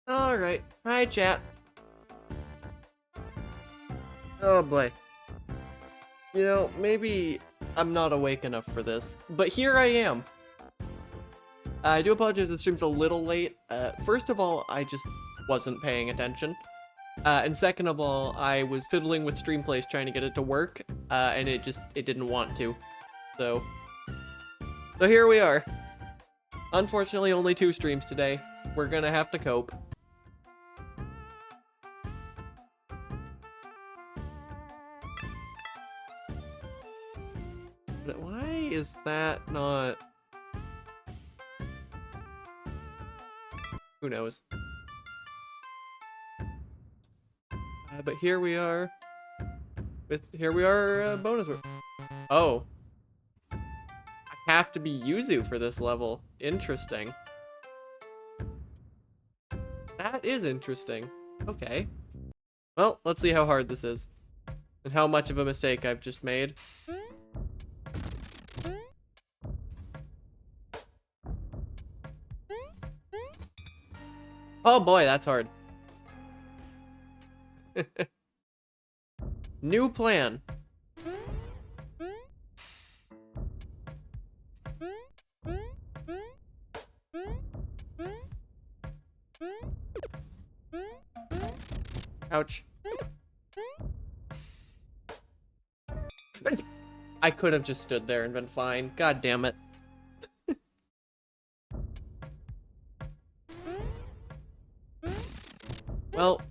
Alright. Hi, chat. Oh boy. You know, maybe I'm not awake enough for this, but here I am. I do apologize, the stream's a little late. First of all, I just wasn't paying attention. And second of all, I was fiddling with Streamplace trying to get it to work, and it didn't want to. So here we are. Unfortunately, only 2 streams today. We're gonna have to cope. But why is that not... Who knows? But here we are. Bonus work. Oh. I have to be Yuzu for this level. Interesting. That is interesting. Okay. Well, let's see how hard this is. And how much of a mistake I've just made. Oh boy, that's hard. New plan. Ouch. I could have just stood there and been fine. God damn it. Well.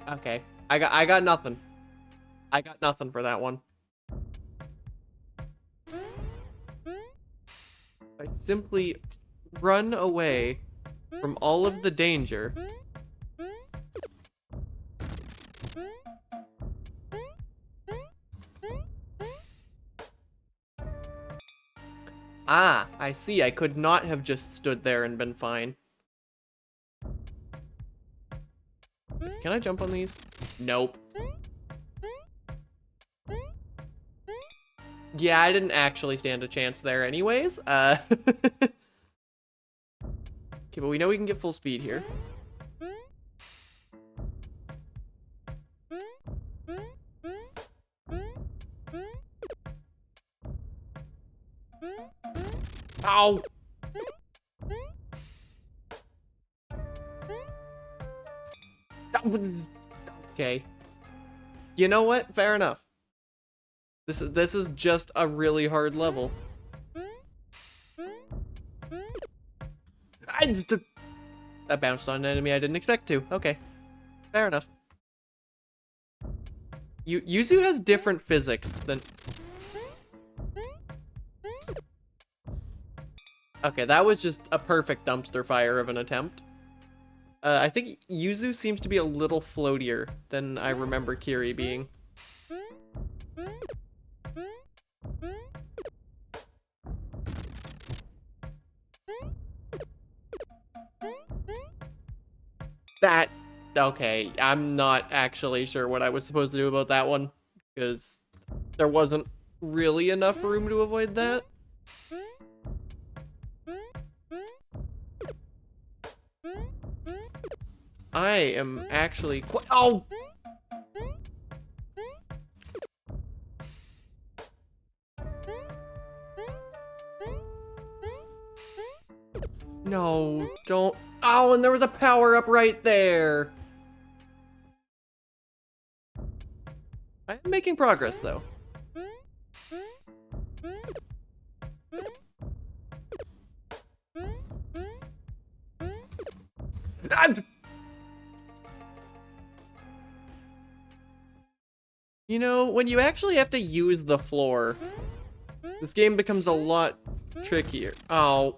Okay. I got nothing. I got nothing for that one. I simply run away from all of the danger. Ah, I see. I could not have just stood there and been fine. Can I jump on these? Nope. Yeah, I didn't actually stand a chance there anyways. Okay, but we know we can get full speed here. Ow! Okay. You know what? Fair enough. This is just a really hard level. That bounced on an enemy I didn't expect to. Okay. Fair enough. Yuzu has different physics than... Okay, that was just a perfect dumpster fire of an attempt. I think Yuzu seems to be a little floatier than I remember Kiri being. That... Okay, I'm not actually sure what I was supposed to do about that one, because there wasn't really enough room to avoid that. I am actually quite... Oh! No, don't... Oh, and there was a power-up right there! I'm making progress, though. You know, when you actually have to use the floor, this game becomes a lot trickier. Oh.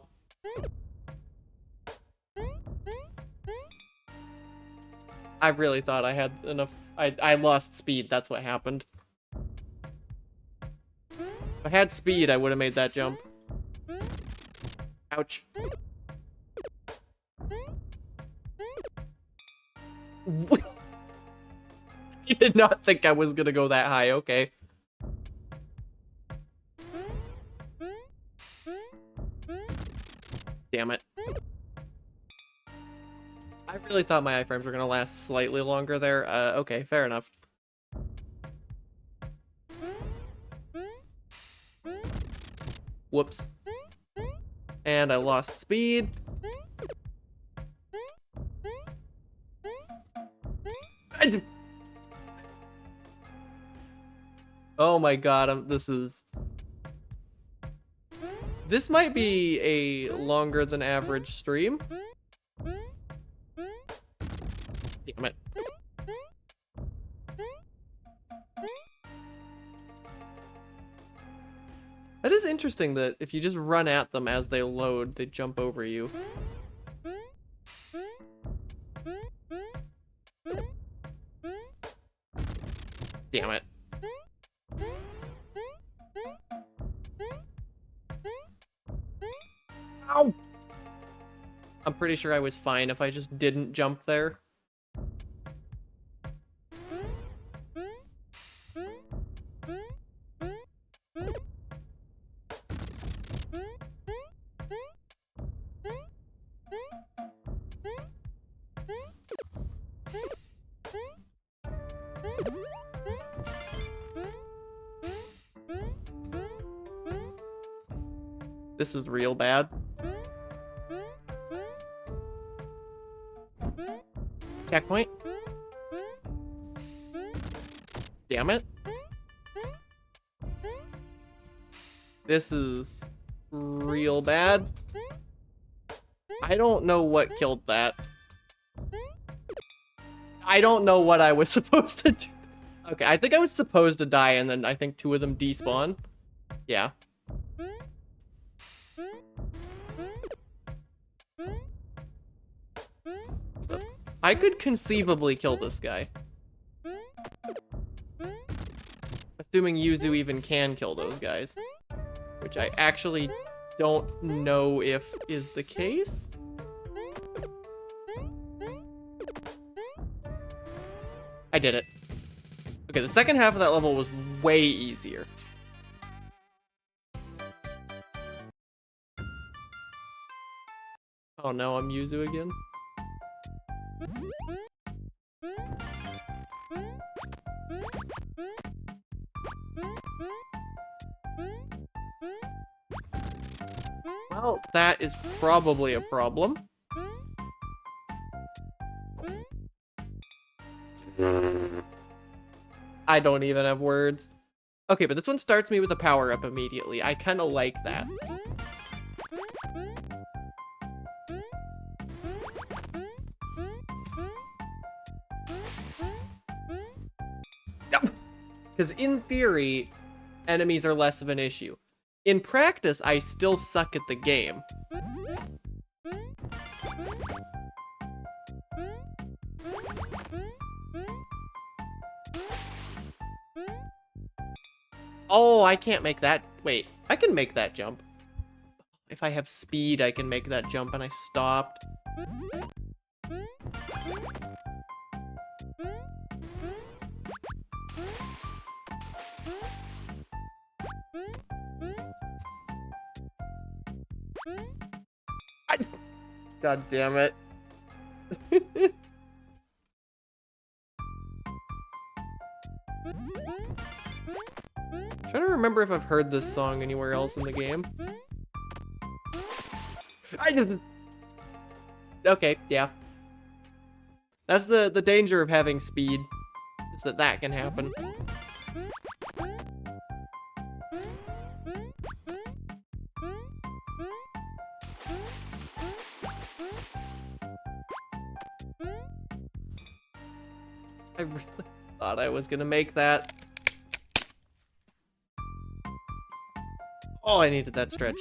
I really thought I had enough. I lost speed, that's what happened. If I had speed, I would have made that jump. Ouch. You did not think I was gonna go that high, okay. Damn it. I really thought my iframes were gonna last slightly longer there. Okay, fair enough. Whoops. And I lost speed. Oh my god, this might be a longer than average stream. Damn it. That is interesting that if you just run at them as they load, they jump over you. Damn it. Ow! I'm pretty sure I was fine if I just didn't jump there. This is real bad. Checkpoint. Damn it. This is real bad. I don't know what killed that. I don't know what I was supposed to do. Okay, I think I was supposed to die, and then I think 2 of them despawn. Yeah. I could conceivably kill this guy. Assuming Yuzu even can kill those guys. Which I actually don't know if is the case. I did it. Okay, the second half of that level was way easier. Oh no, I'm Yuzu again. Well, that is probably a problem. I don't even have words. Okay, but this one starts me with a power-up immediately. I kind of like that. Because in theory, enemies are less of an issue. In practice, I still suck at the game. Oh, I can't make that. Wait, I can make that jump. If I have speed, I can make that jump, and I stopped. God damn it. Trying to remember if I've heard this song anywhere else in the game. Okay, yeah. That's the danger of having speed, is that can happen. I really thought I was gonna make that. Oh, I needed that stretch.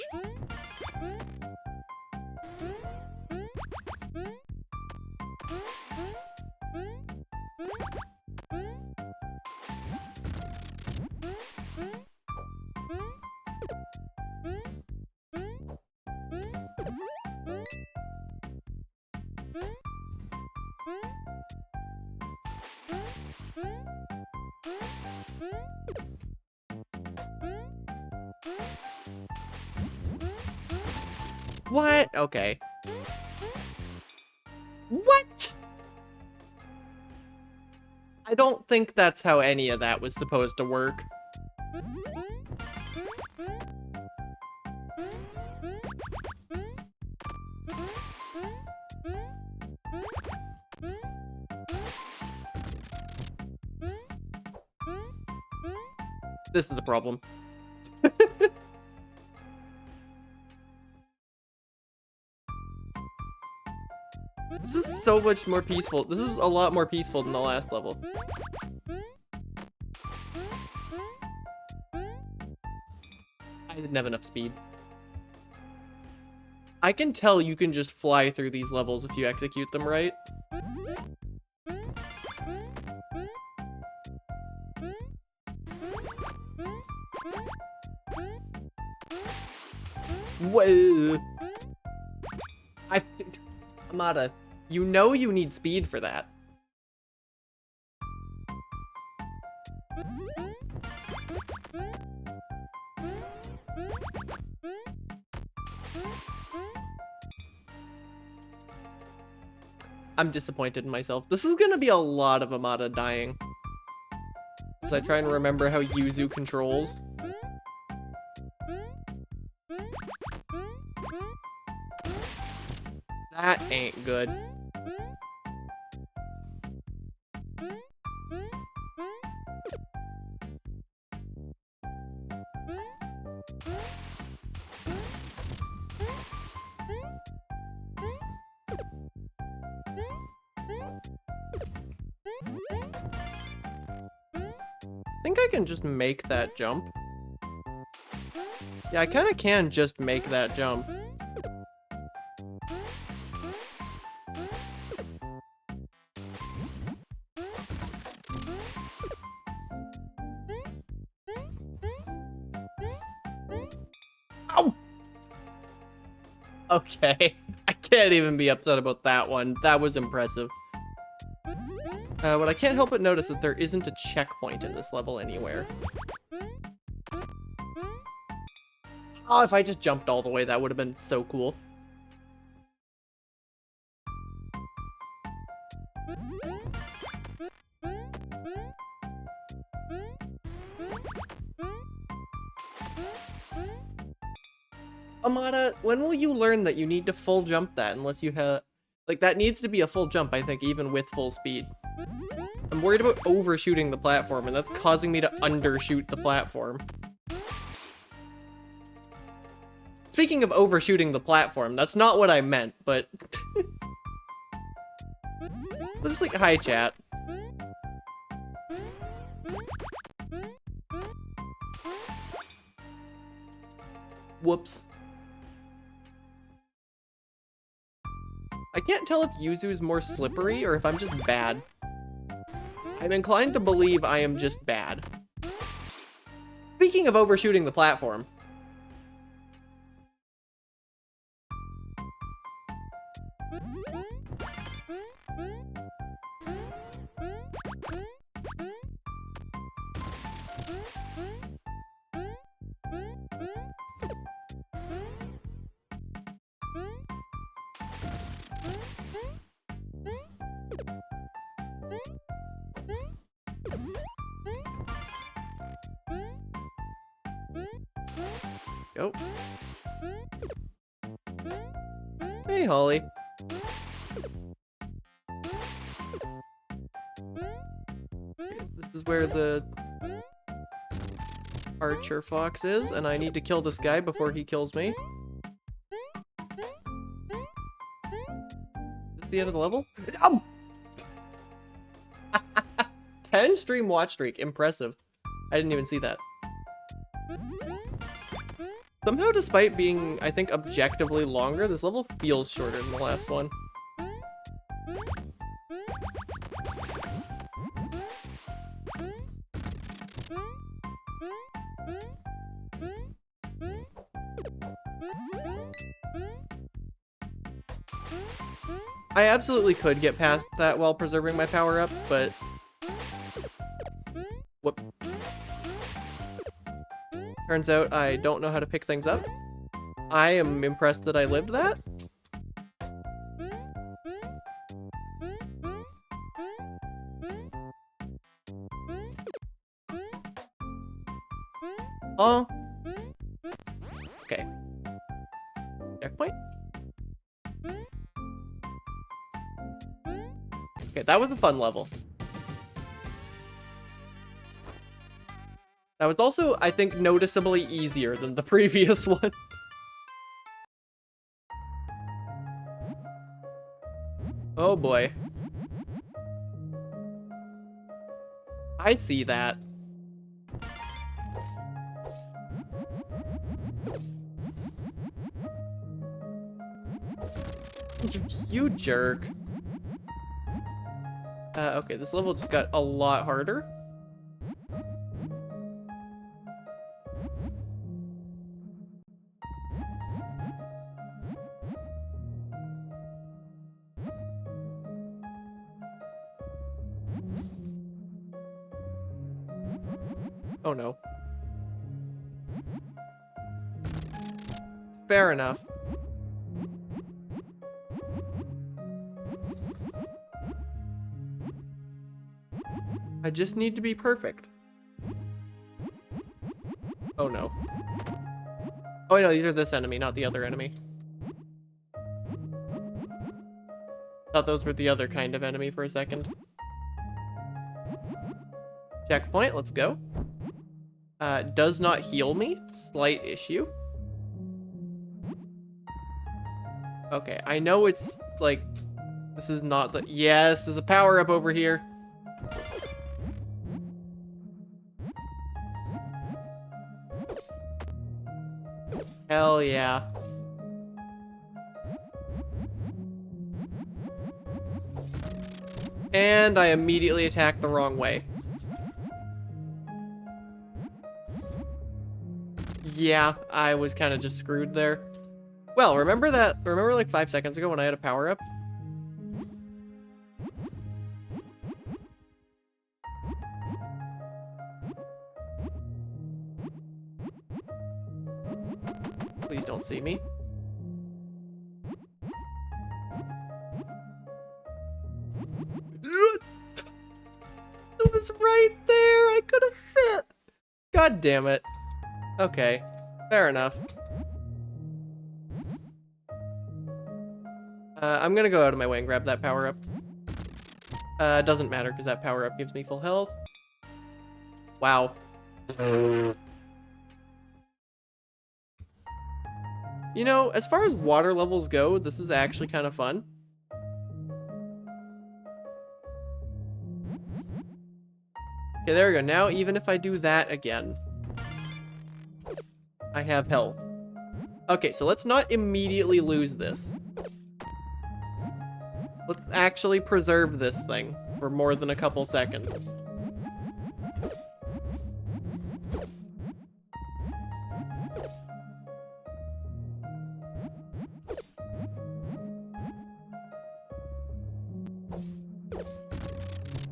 What? Okay. What? I don't think that's how any of that was supposed to work. This is the problem. This is so much more peaceful. This is a lot more peaceful than the last level. I didn't have enough speed. I can tell you can just fly through these levels if you execute them right. Whoa. Amada, you know you need speed for that. I'm disappointed in myself. This is gonna be a lot of Amada dying. As I try and remember how Yuzu controls. That ain't good. I think I can just make that jump. Yeah, I kind of can just make that jump. Ow! Okay, I can't even be upset about that one. That was impressive. But I can't help but notice that there isn't a checkpoint in this level anywhere. Oh, if I just jumped all the way, that would have been so cool. Amada, when will you learn that you need to full jump that unless you have... Like, that needs to be a full jump, I think, even with full speed. I'm worried about overshooting the platform, and that's causing me to undershoot the platform. Speaking of overshooting the platform, that's not what I meant, but... Just like, hi, chat. Whoops. I can't tell if Yuzu's more slippery or if I'm just bad. I'm inclined to believe I am just bad. Speaking of overshooting the platform. Go. Hey, Holly. Okay, this is where the archer fox is, and I need to kill this guy before he kills me. Is this the end of the level? 10 stream watch streak. Impressive. I didn't even see that. Somehow, despite being, I think, objectively longer, this level feels shorter than the last one. I absolutely could get past that while preserving my power up, but... Whoops. Turns out I don't know how to pick things up. I am impressed that I lived that. Oh. Okay. Checkpoint. Okay, that was a fun level. That was also, I think, noticeably easier than the previous one. Oh boy. I see that. You jerk. Okay, this level just got a lot harder. Oh no. Fair enough. I just need to be perfect. Oh no. Oh no, these are this enemy, not the other enemy. Thought those were the other kind of enemy for a second. Checkpoint, let's go. Does not heal me. Slight issue. Okay, I know it's like, this is not the, yes, there's a power up over here. Hell yeah. And I immediately attacked the wrong way. Yeah, I was kind of just screwed there. Well, remember like 5 seconds ago when I had a power up? Please don't see me. It was right there. I could have fit. God damn it. Okay, fair enough. I'm gonna go out of my way and grab that power up. Doesn't matter because that power up gives me full health. Wow. You know, as far as water levels go, this is actually kind of fun. Okay, there we go. Now, even if I do that again, I have health. Okay, so let's not immediately lose this. Let's actually preserve this thing for more than a couple seconds.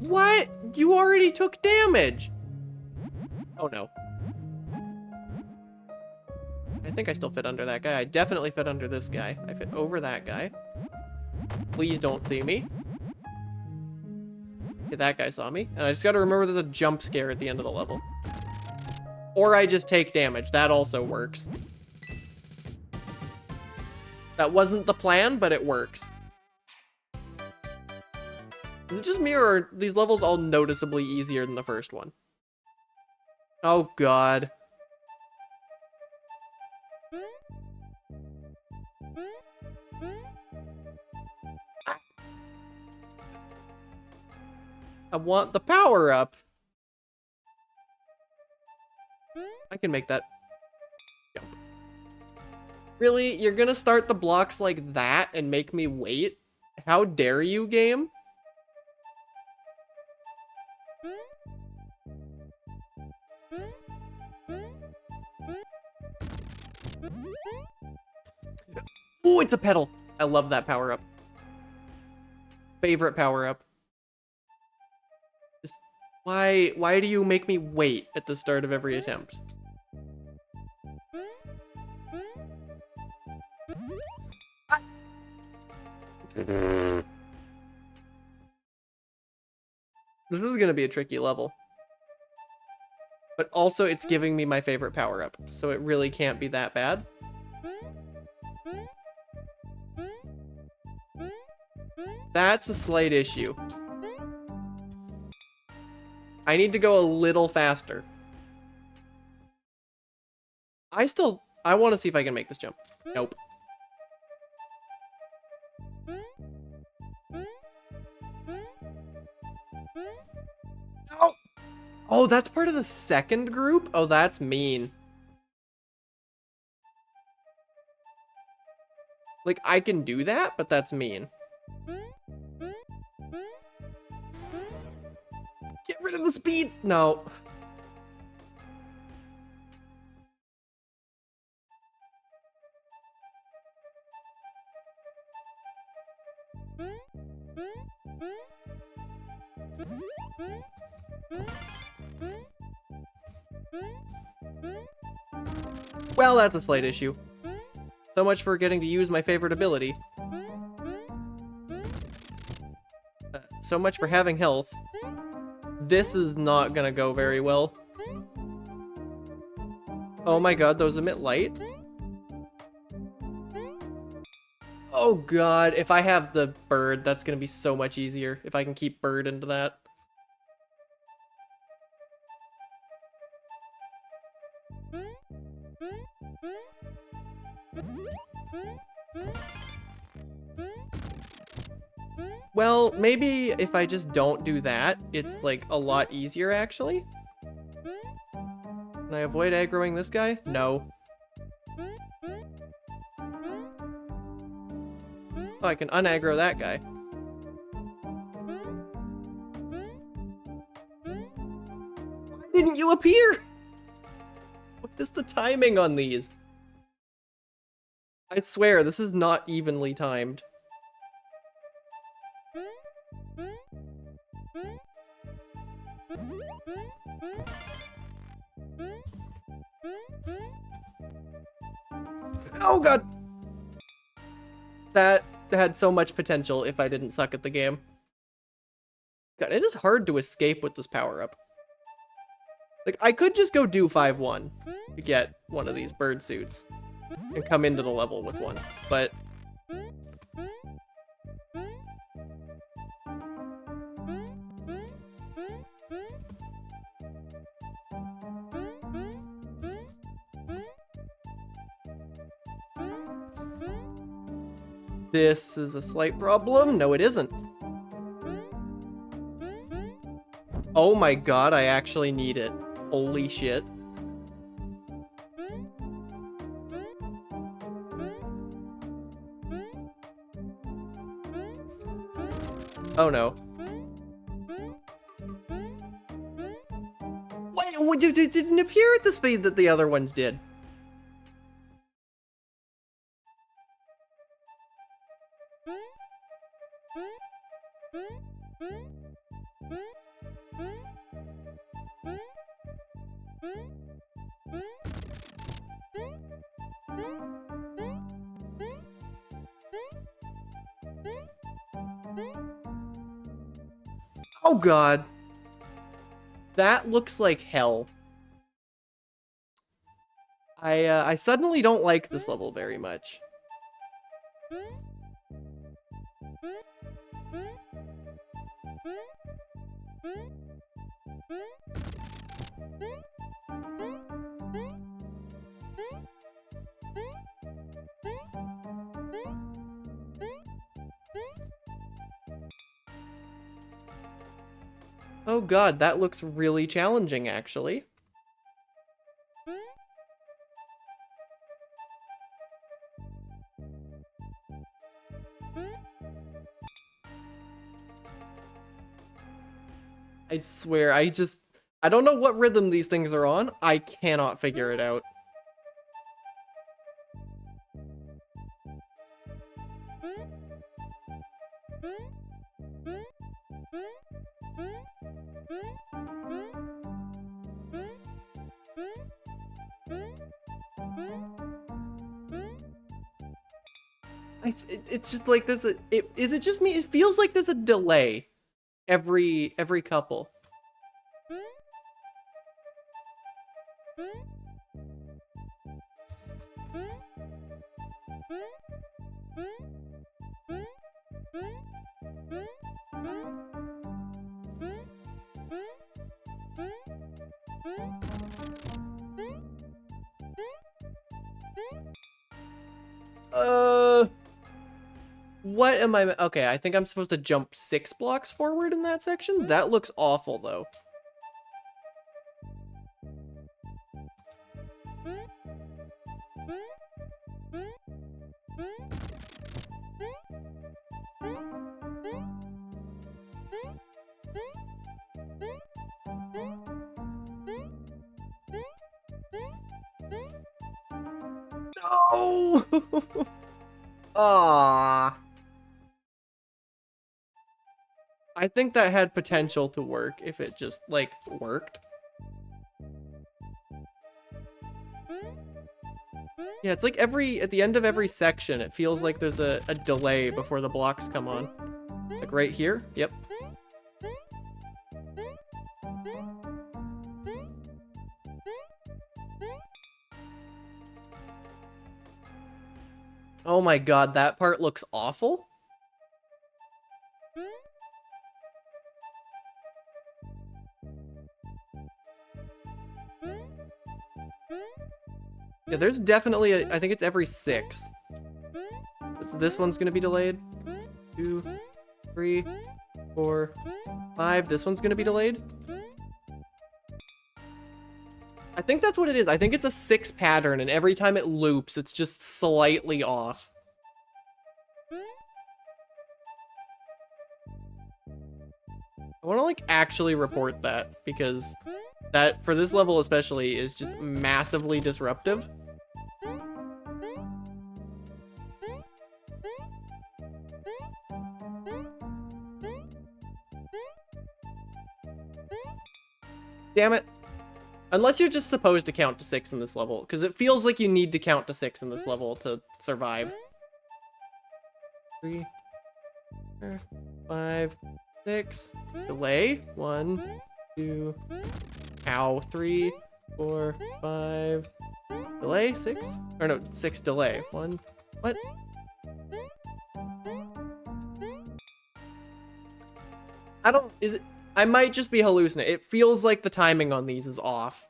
What? You already took damage! Oh no. I think I still fit under that guy. I definitely fit under this guy. I fit over that guy. Please don't see me. Okay, that guy saw me. And I just gotta remember there's a jump scare at the end of the level. Or I just take damage. That also works. That wasn't the plan, but it works. Is it just me, or are these levels all noticeably easier than the first one? Oh god. I want the power up. I can make that jump. Really? You're gonna start the blocks like that and make me wait? How dare you, game? Ooh, it's a pedal. I love that power up. Favorite power up. Just why do you make me wait at the start of every attempt? This is gonna be a tricky level. But also, it's giving me my favorite power-up, so it really can't be that bad. That's a slight issue. I need to go a little faster. I want to see if I can make this jump. Nope. Oh! Oh, that's part of the second group? Oh, that's mean. Like, I can do that, but that's mean. Get rid of the speed! No. Well, that's a slight issue. So much for getting to use my favorite ability. So much for having health. This is not gonna go very well. Oh my god, those emit light. Oh god, if I have the bird, that's gonna be so much easier. If I can keep bird into that. Well, maybe if I just don't do that, it's like a lot easier actually. Can I avoid aggroing this guy? No. Oh, I can unaggro that guy. Why didn't you appear? What is the timing on these? I swear, this is not evenly timed. Oh god! That had so much potential if I didn't suck at the game. God, it is hard to escape with this power-up. Like, I could just go do 5-1 to get one of these bird suits and come into the level with one, but... This is a slight problem. No, it isn't. Oh my god, I actually need it. Holy shit. Oh no. What? It didn't appear at the speed that the other ones did. Oh god. That looks like hell. I suddenly don't like this level very much. Oh god, that looks really challenging, actually. I swear, I don't know what rhythm these things are on. I cannot figure it out. It's just like there's a... Is it just me? It feels like there's a delay every couple. What am I... Okay, I think I'm supposed to jump 6 blocks forward in that section? That looks awful, though. No! Aww. I think that had potential to work if it just, like, worked. Yeah, it's like at the end of every section, it feels like there's a delay before the blocks come on. Like right here, yep. Oh my god, that part looks awful. Yeah, there's definitely I think it's every 6. So this one's gonna be delayed. 2, 3, 4, 5. This one's gonna be delayed. I think that's what it is. I think it's a 6 pattern, and every time it loops, it's just slightly off. I want to, like, actually report that, because that, for this level especially, is just massively disruptive. Damn it. Unless you're just supposed to count to 6 in this level, because it feels like you need to count to 6 in this level to survive. 3, 4, 5, 6. Delay. 1, 2. Ow. 3, 4, 5. Delay. 6. Or no, 6 delay. 1. What? I don't... Is it... I might just be hallucinating. It feels like the timing on these is off.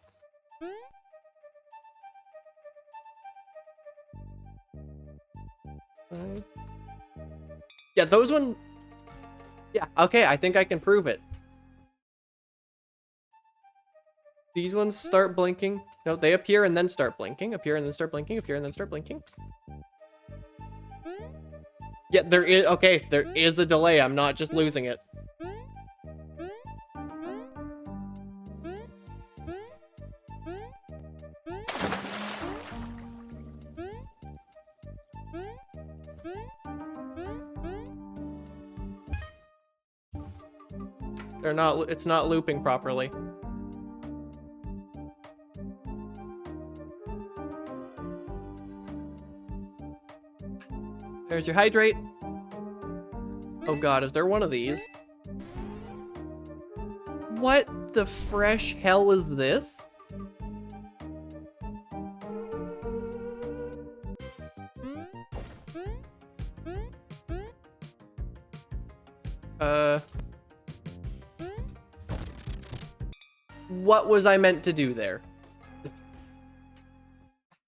Yeah, those one... Yeah, okay, I think I can prove it. These ones start blinking. No, they appear and then start blinking. Appear and then start blinking. Appear and then start blinking. Yeah, there is... Okay, there is a delay. I'm not just losing it. They're not... It's not looping properly. There's your hydrate. Oh god, is there one of these? What the fresh hell is this? What was I meant to do there?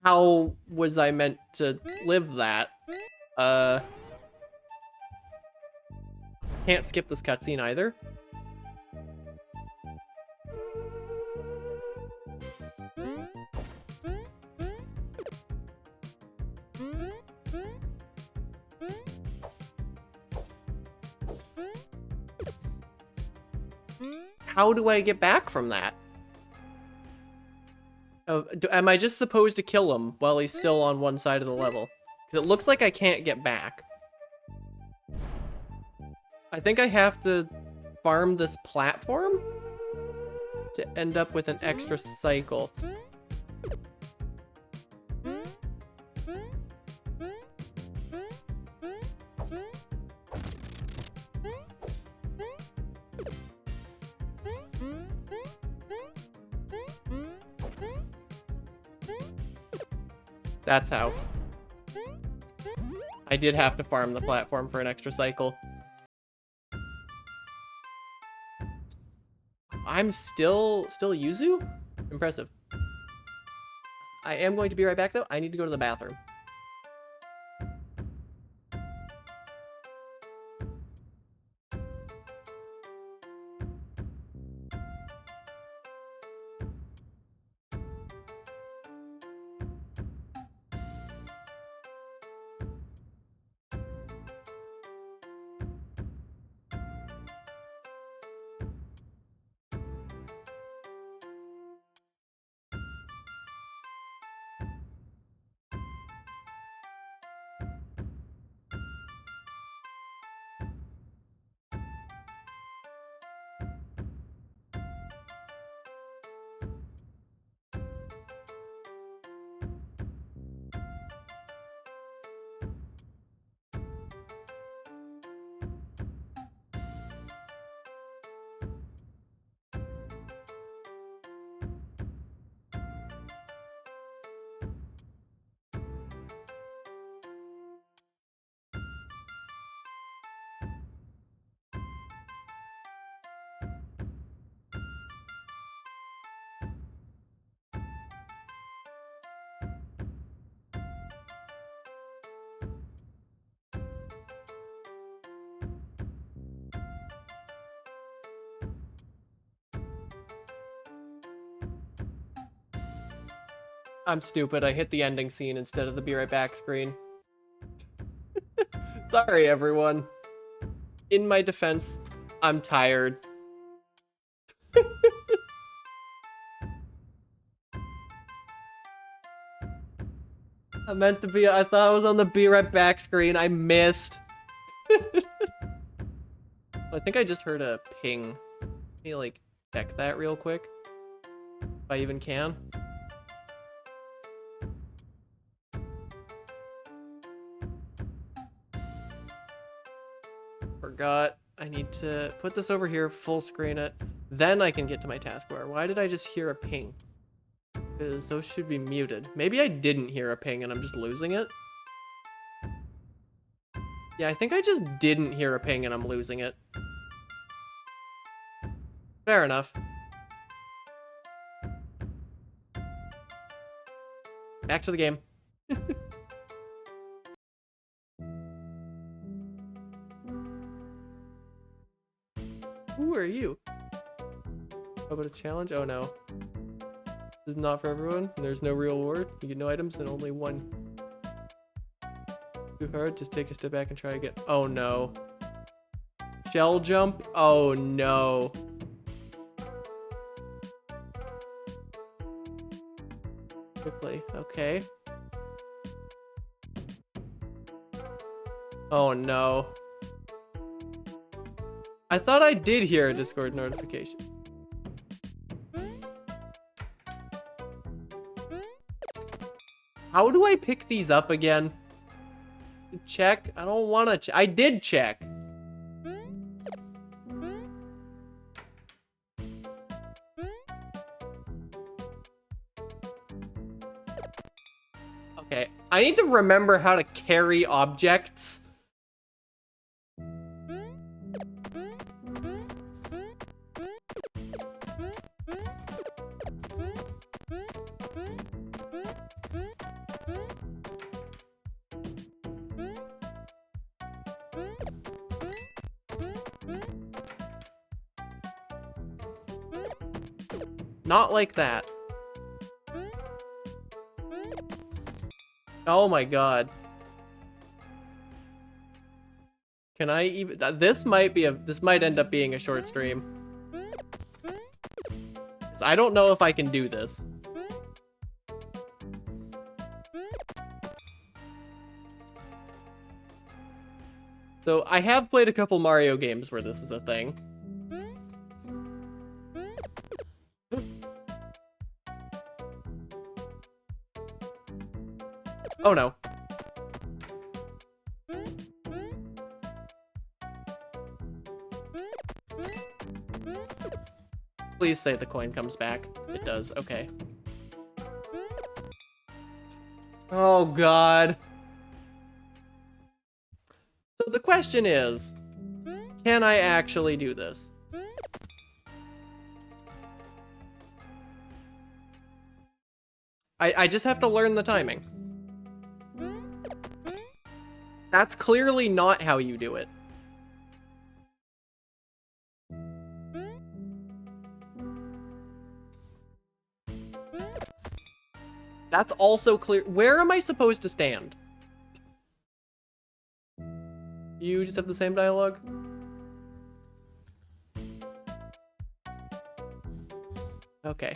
How was I meant to live that? Can't skip this cutscene either. How do I get back from that? Oh, am I just supposed to kill him while he's still on one side of the level? Because it looks like I can't get back. I think I have to farm this platform to end up with an extra cycle. That's how. I did have to farm the platform for an extra cycle. I'm still Yuzu? Impressive. I am going to be right back, though. I need to go to the bathroom. I'm stupid. I hit the ending scene instead of the be right back screen. Sorry, everyone. In my defense, I'm tired. I thought I was on the be right back screen. I missed. I think I just heard a ping. Let me, like, check that real quick. If I even can. Forgot. I need to put this over here, full screen it. Then I can get to my taskbar. Why did I just hear a ping? Because those should be muted. Maybe I didn't hear a ping and I'm just losing it. Yeah, I think I just didn't hear a ping and I'm losing it. Fair enough. Back to the game. Who are you? How about a challenge? Oh no. This is not for everyone. There's no real reward. You get no items and only one. Too hard? Just take a step back and try again. Oh no. Shell jump? Oh no. Quickly. Okay. Oh no. I thought I did hear a Discord notification. How do I pick these up again? Check? I don't want to I did check. Okay, I need to remember how to carry objects. Not like that. Oh my god. Can I even... This might end up being a short stream. I don't know if I can do this. So I have played a couple Mario games where this is a thing. Oh no. Please say the coin comes back. It does, okay. Oh god. So the question is, can I actually do this? I just have to learn the timing. That's clearly not how you do it. That's also clear. Where am I supposed to stand? You just have the same dialogue? Okay.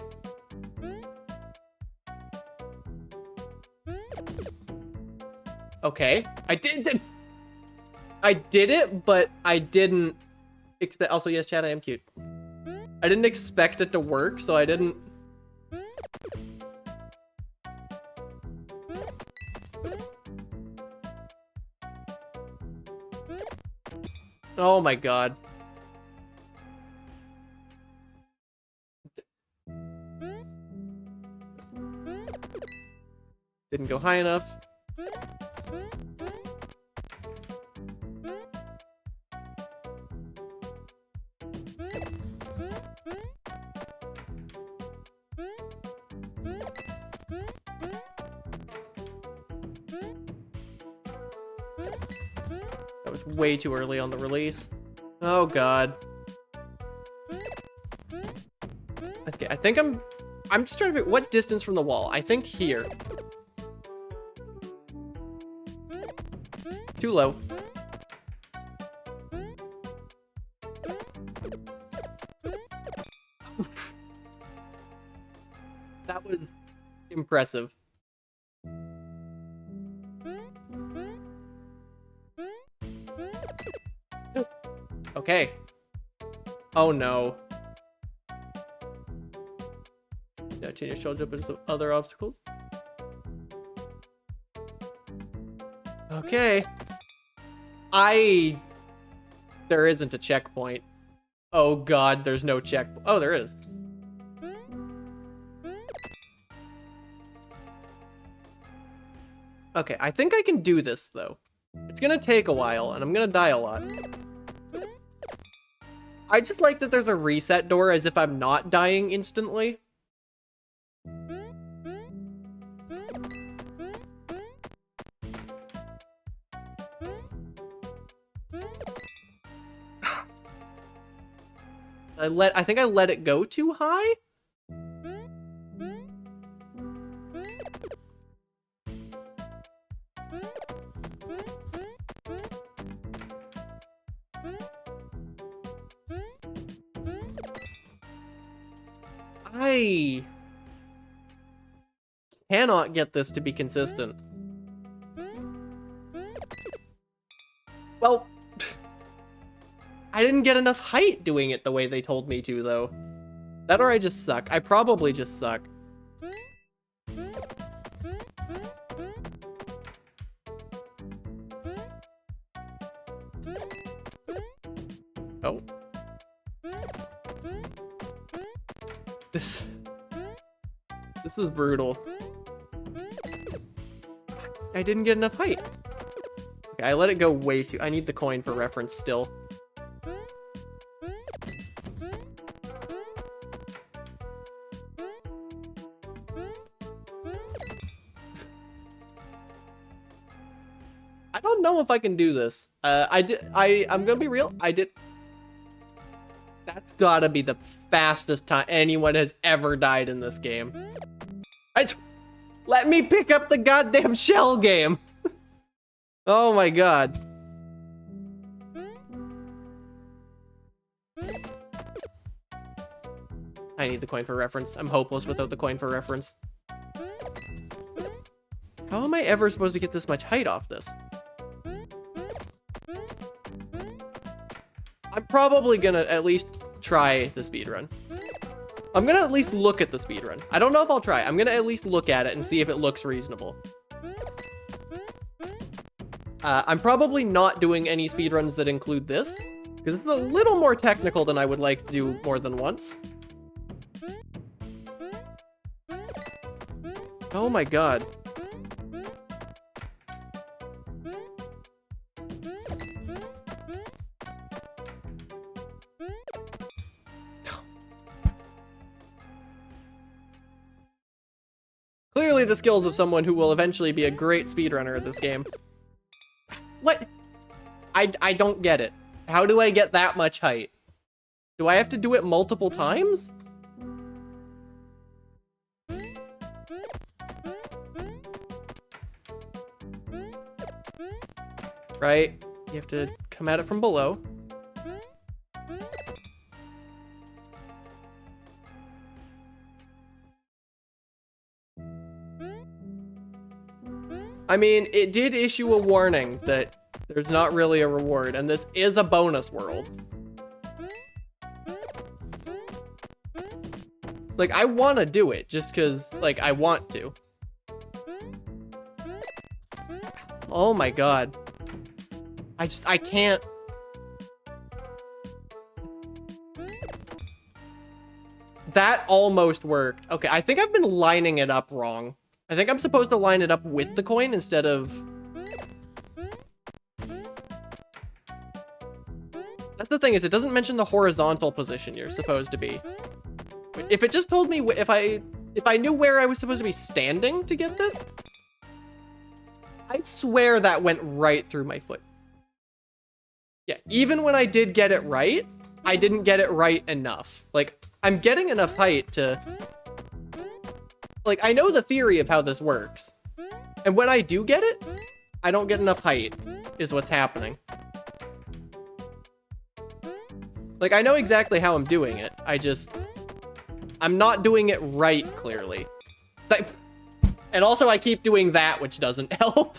Okay. I did it, but I didn't expect. Also, yes, chat, I am cute. I didn't expect it to work, so I didn't. Oh my god. Didn't go high enough. That was way too early on the release. Oh god. Okay, I think I'm just trying to figure what distance from the wall. I think here. Too low. That was impressive. Okay. Oh no. Now change your shoulder jump into some other obstacles. Okay. There isn't a checkpoint. Oh god, there's no check. Oh, there is. Okay, I think I can do this though. It's gonna take a while and I'm gonna die a lot. I just like that there's a reset door as if I'm not dying instantly. I think I let it go too high? I cannot get this to be consistent. Well, I didn't get enough height doing it the way they told me to, though. That or I just suck. I probably just suck. Oh. This is brutal. I didn't get enough height. Okay, I let it go way too. I need the coin for reference still. I don't know if I can do this. I'm gonna be real. That's gotta be the fastest time anyone has ever died in this game. Let me pick up the goddamn shell game. Oh my god. I need the coin for reference. I'm hopeless without the coin for reference. How am I ever supposed to get this much height off this? I'm probably gonna at least try the speedrun. I'm gonna at least look at the speedrun. I don't know if I'll try. I'm gonna at least look at it and see if it looks reasonable. I'm probably not doing any speedruns that include this, because it's a little more technical than I would like to do more than once. Oh my god. clearly the skills of someone who will eventually be a great speedrunner at this game. What? I don't get it. How do I get that much height? Do I have to do it multiple times? Right? You have to come at it from below. I mean, it did issue a warning that there's not really a reward, and this is a bonus world. Like, I want to do it just because, like, I want to. Oh my god. I can't. That almost worked. Okay, I think I've been lining it up wrong. I think I'm supposed to line it up with the coin instead of... That's the thing, is it doesn't mention the horizontal position you're supposed to be. If it just told me if I knew where I was supposed to be standing to get this, I swear that went right through my foot. Yeah, even when I did get it right, I didn't get it right enough. Like, I'm getting enough height to... Like, I know the theory of how this works. And when I do get it, I don't get enough height, is what's happening. Like, I know exactly how I'm doing it. I'm not doing it right, clearly. And also, I keep doing that, which doesn't help.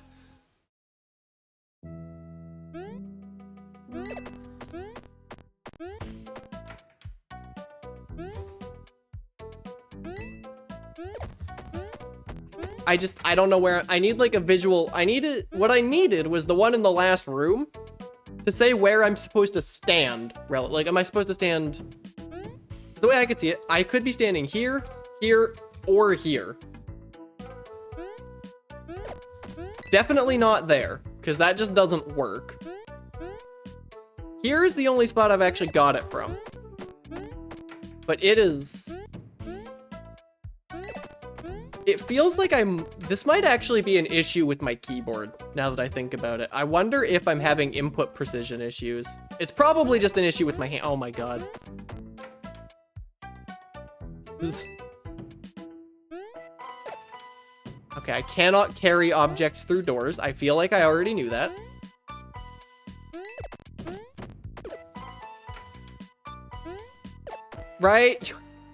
I don't know where, I need like a visual, what I needed was the one in the last room to say where I'm supposed to stand. Like, am I supposed to stand, the way I could see it, I could be standing here, here, or here. Definitely not there, because that just doesn't work. Here's the only spot I've actually got it from. But it feels like this might actually be an issue with my keyboard, now that I think about it. I wonder if I'm having input precision issues. It's probably just an issue with my hand. Oh my god. Okay, I cannot carry objects through doors. I feel like I already knew that. Right?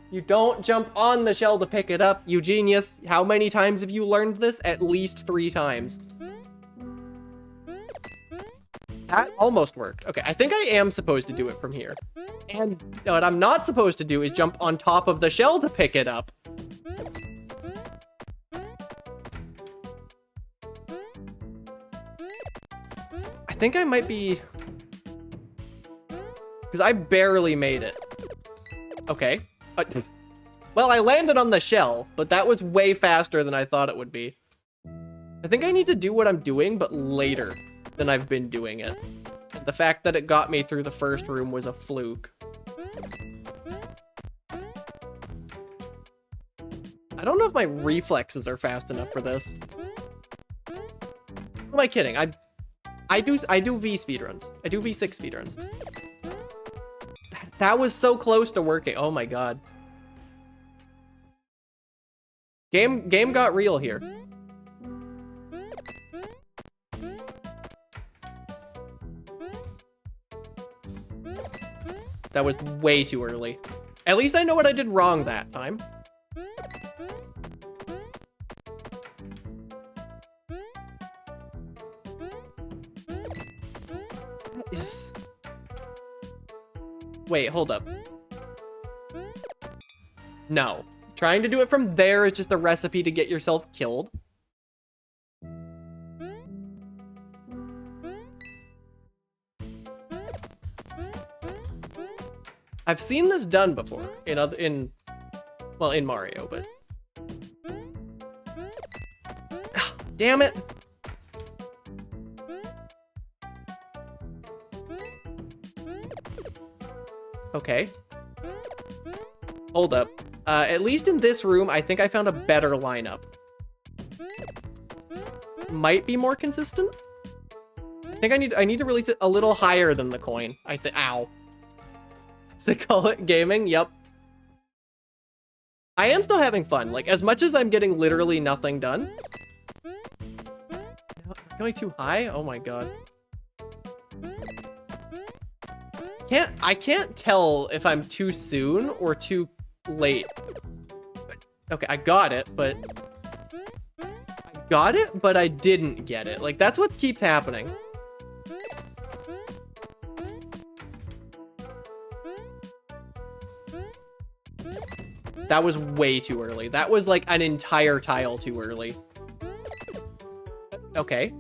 You don't jump on the shell to pick it up, you genius. How many times have you learned this? At least 3 times. That almost worked. Okay, I think I am supposed to do it from here. And what I'm not supposed to do is jump on top of the shell to pick it up. I think I might be... Because I barely made it. Okay. Well, I landed on the shell, but that was way faster than I thought it would be. I think I need to do what I'm doing, but later than I've been doing it. The fact that it got me through the first room was a fluke. I don't know if my reflexes are fast enough for this. Who am I kidding? I do V speedruns. I do V6 speedruns. That was so close to working. Oh my god. Game got real here. That was way too early. At least I know what I did wrong that time. What is... Wait, hold up. No. Trying to do it from there is just a recipe to get yourself killed. I've seen this done before in Mario, but damn it. Okay. Hold up. At least in this room, I think I found a better lineup. might be more consistent. I think I need to release it a little higher than the coin. I think. Ow. So they call it gaming. Yep. I am still having fun. Like, as much as I'm getting literally nothing done. Going too high? Oh my god. I can't tell if I'm too soon or too late. Okay, I got it, but I didn't get it. Like, that's what keeps happening. That was way too early. That was like an entire tile too early. Okay.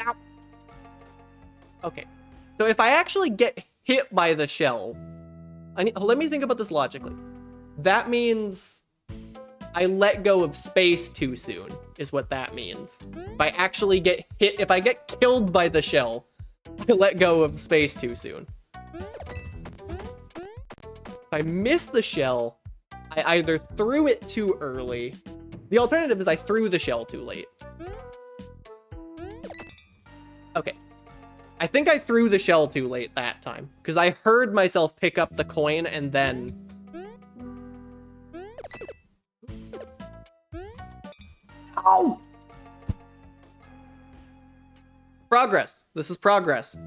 Ow. Okay. So if I actually get hit by the shell, let me think about this logically. That means I let go of space too soon, is what that means. If I actually get hit, if I get killed by the shell, I let go of space too soon. If I miss the shell, I either threw it too early. The alternative is I threw the shell too late. Okay. I think I threw the shell too late that time, because I heard myself pick up the coin and then... Ow! Progress. This is progress.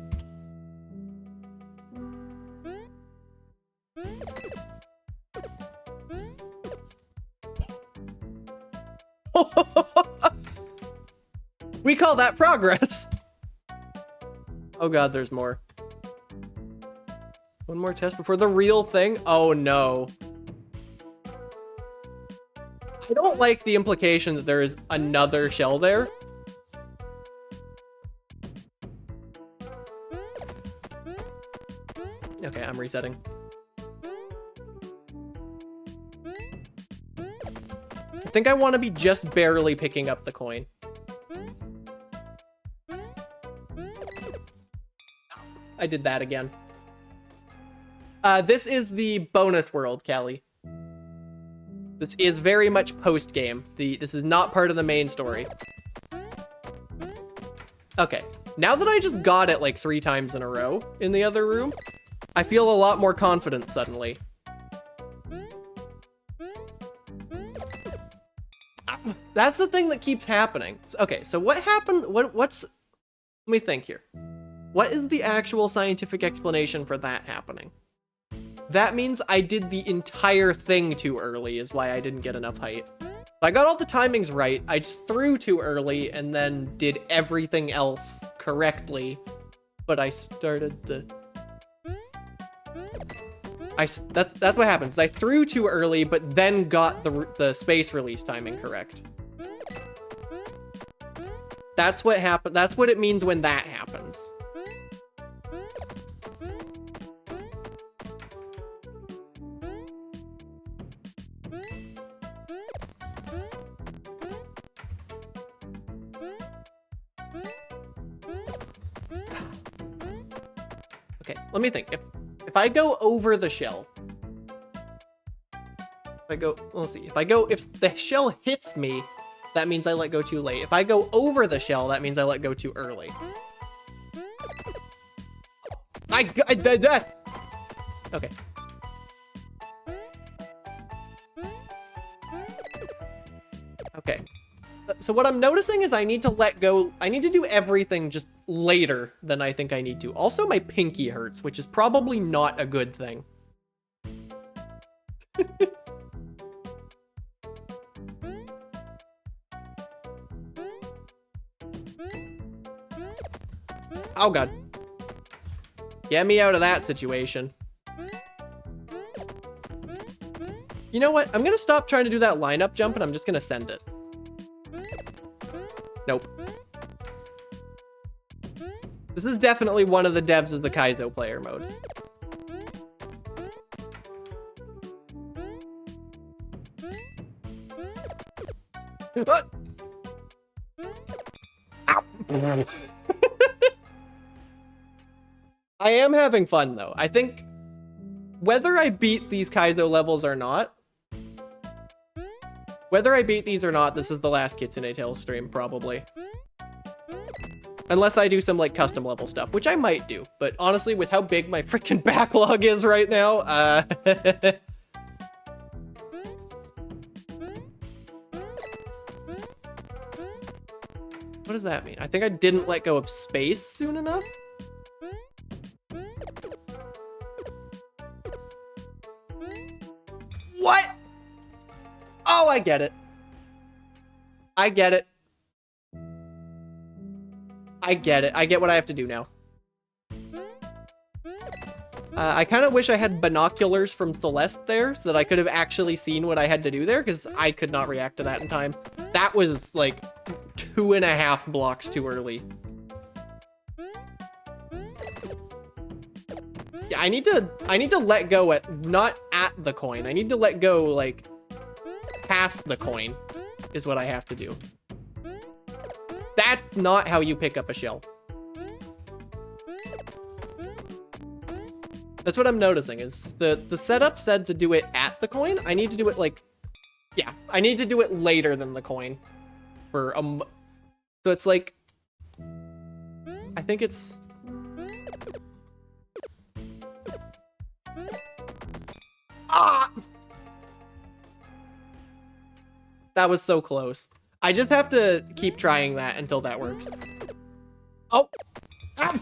We call that progress. Oh god, there's more. One more test before the real thing? Oh no. I don't like the implication that there is another shell there. Okay, I'm resetting. I think I want to be just barely picking up the coin. I did that again. This is the bonus world, Callie. This is very much post-game. This is not part of the main story. Okay, now that I just got it like 3 times in a row in the other room, I feel a lot more confident suddenly. That's the thing that keeps happening. Okay, so what happened? What's... Let me think here. What is the actual scientific explanation for that happening? That means I did the entire thing too early is why I didn't get enough height. I got all the timings right. I just threw too early and then did everything else correctly. But I started the... That's what happens. I threw too early, but then got the space release timing correct. That's what happened. That's what it means when that happens. Okay, let me think. If I go over the shell, if the shell hits me, that means I let go too late. If I go over the shell, that means I let go too early. I did that. Okay. Okay. So what I'm noticing is I need to let go. I need to do everything just later than I think I need to. Also, my pinky hurts, which is probably not a good thing. Oh god. Get me out of that situation. You know what? I'm gonna stop trying to do that lineup jump and I'm just gonna send it. Nope. This is definitely one of the devs of the Kaizo player mode. What? Ow. I am having fun though. I think whether I beat these Kaizo levels or not, Whether I beat these or not, this is the last Kitsune Tails stream, probably. Unless I do some, like, custom level stuff, which I might do. But honestly, with how big my freaking backlog is right now, what does that mean? I think I didn't let go of space soon enough? What? Oh, I get it. I get it. I get it. I get what I have to do now. I kind of wish I had binoculars from Celeste there so that I could have actually seen what I had to do there, because I could not react to that in time. That was like 2.5 blocks too early. Yeah, I need to let go not at the coin. I need to let go like past the coin is what I have to do. That's not how you pick up a shell. That's what I'm noticing, is the setup said to do it at the coin. I need to do it like, yeah, I need to do it later than the coin. So it's like, I think it's... Ah! That was so close. I just have to keep trying that until that works. Oh! Ah!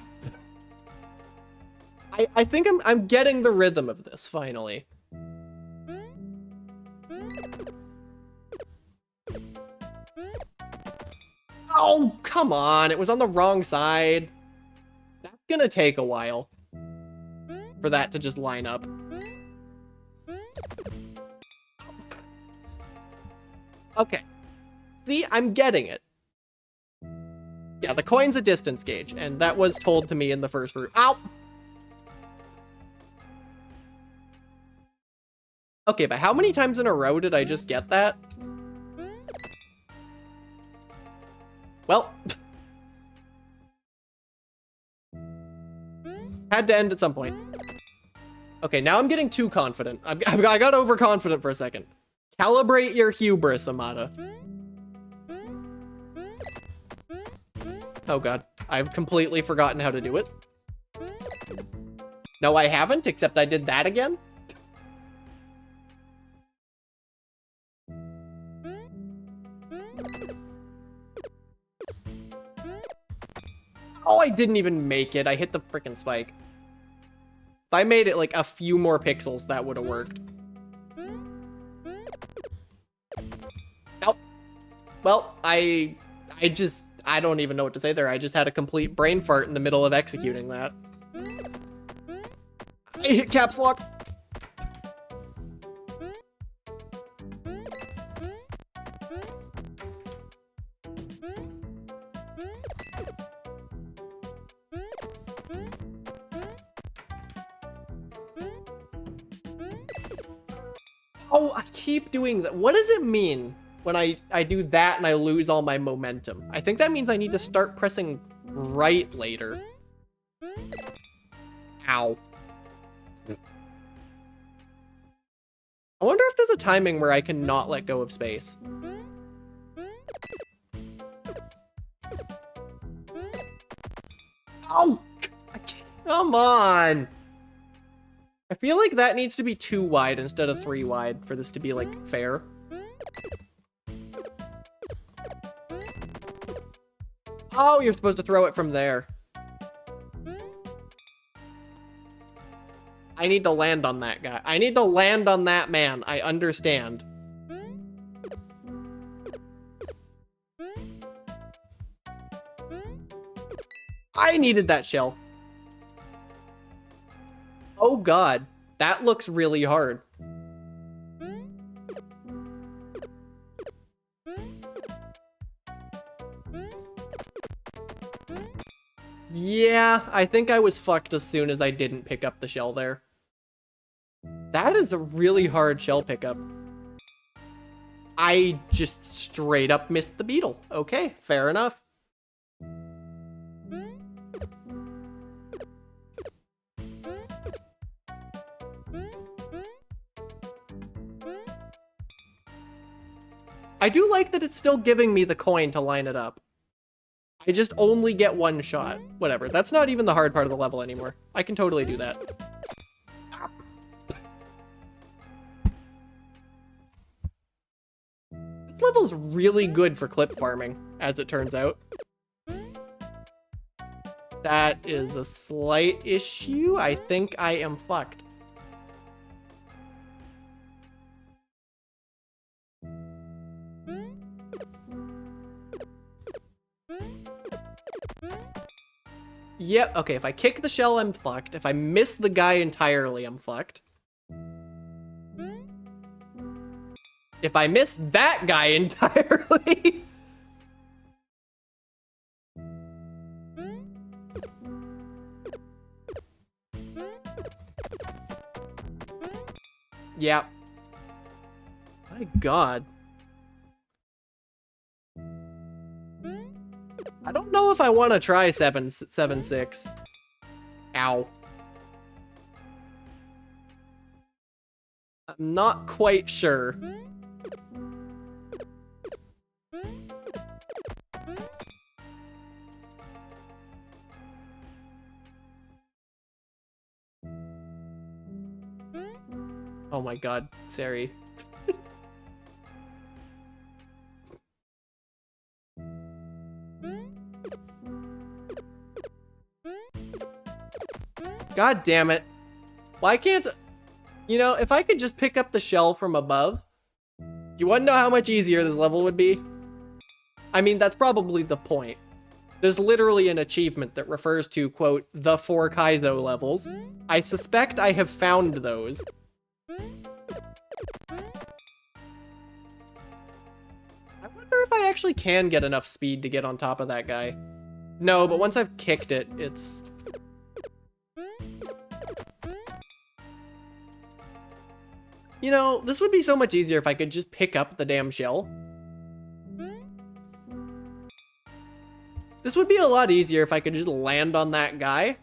I think I'm getting the rhythm of this, finally. Oh, come on. It was on the wrong side. That's gonna take a while for that to just line up. Okay. See, I'm getting it. Yeah, the coin's a distance gauge, and that was told to me in the first route. Ow! Okay, but how many times in a row did I just get that? Well. Had to end at some point. Okay, now I'm getting too confident. I got overconfident for a second. Calibrate your hubris, Amada. Oh god, I've completely forgotten how to do it. No, I haven't, except I did that again. Oh, I didn't even make it. I hit the frickin' spike. If I made it like a few more pixels, that would have worked. Oh. Well, I don't even know what to say there. I just had a complete brain fart in the middle of executing that. I hit caps lock. Oh, I keep doing that. What does it mean when I do that and I lose all my momentum? I think that means I need to start pressing right later. Ow. I wonder if there's a timing where I can not let go of space. Oh! Come on! I feel like that needs to be 2 wide instead of 3 wide for this to be, like, fair. Oh, you're supposed to throw it from there. I need to land on that guy. I need to land on that man. I understand. I needed that shell. Oh god, that looks really hard. Yeah, I think I was fucked as soon as I didn't pick up the shell there. That is a really hard shell pickup. I just straight up missed the beetle. Okay, fair enough. I do like that it's still giving me the coin to line it up. I just only get one shot. Whatever. That's not even the hard part of the level anymore. I can totally do that. This level's really good for clip farming, as it turns out. That is a slight issue. I think I am fucked. Yep, okay, if I kick the shell, I'm fucked. If I miss the guy entirely, I'm fucked. If I miss that guy entirely... Yep. My god. I don't know if I want to try 7-6. Ow. I'm not quite sure. Oh my god, Sari. God damn it. Why can't... You know, if I could just pick up the shell from above, do you want to know how much easier this level would be? I mean, that's probably the point. There's literally an achievement that refers to, quote, the 4 Kaizo levels. I suspect I have found those. I wonder if I actually can get enough speed to get on top of that guy. No, but once I've kicked it, it's... You know, this would be so much easier if I could just pick up the damn shell. This would be a lot easier if I could just land on that guy.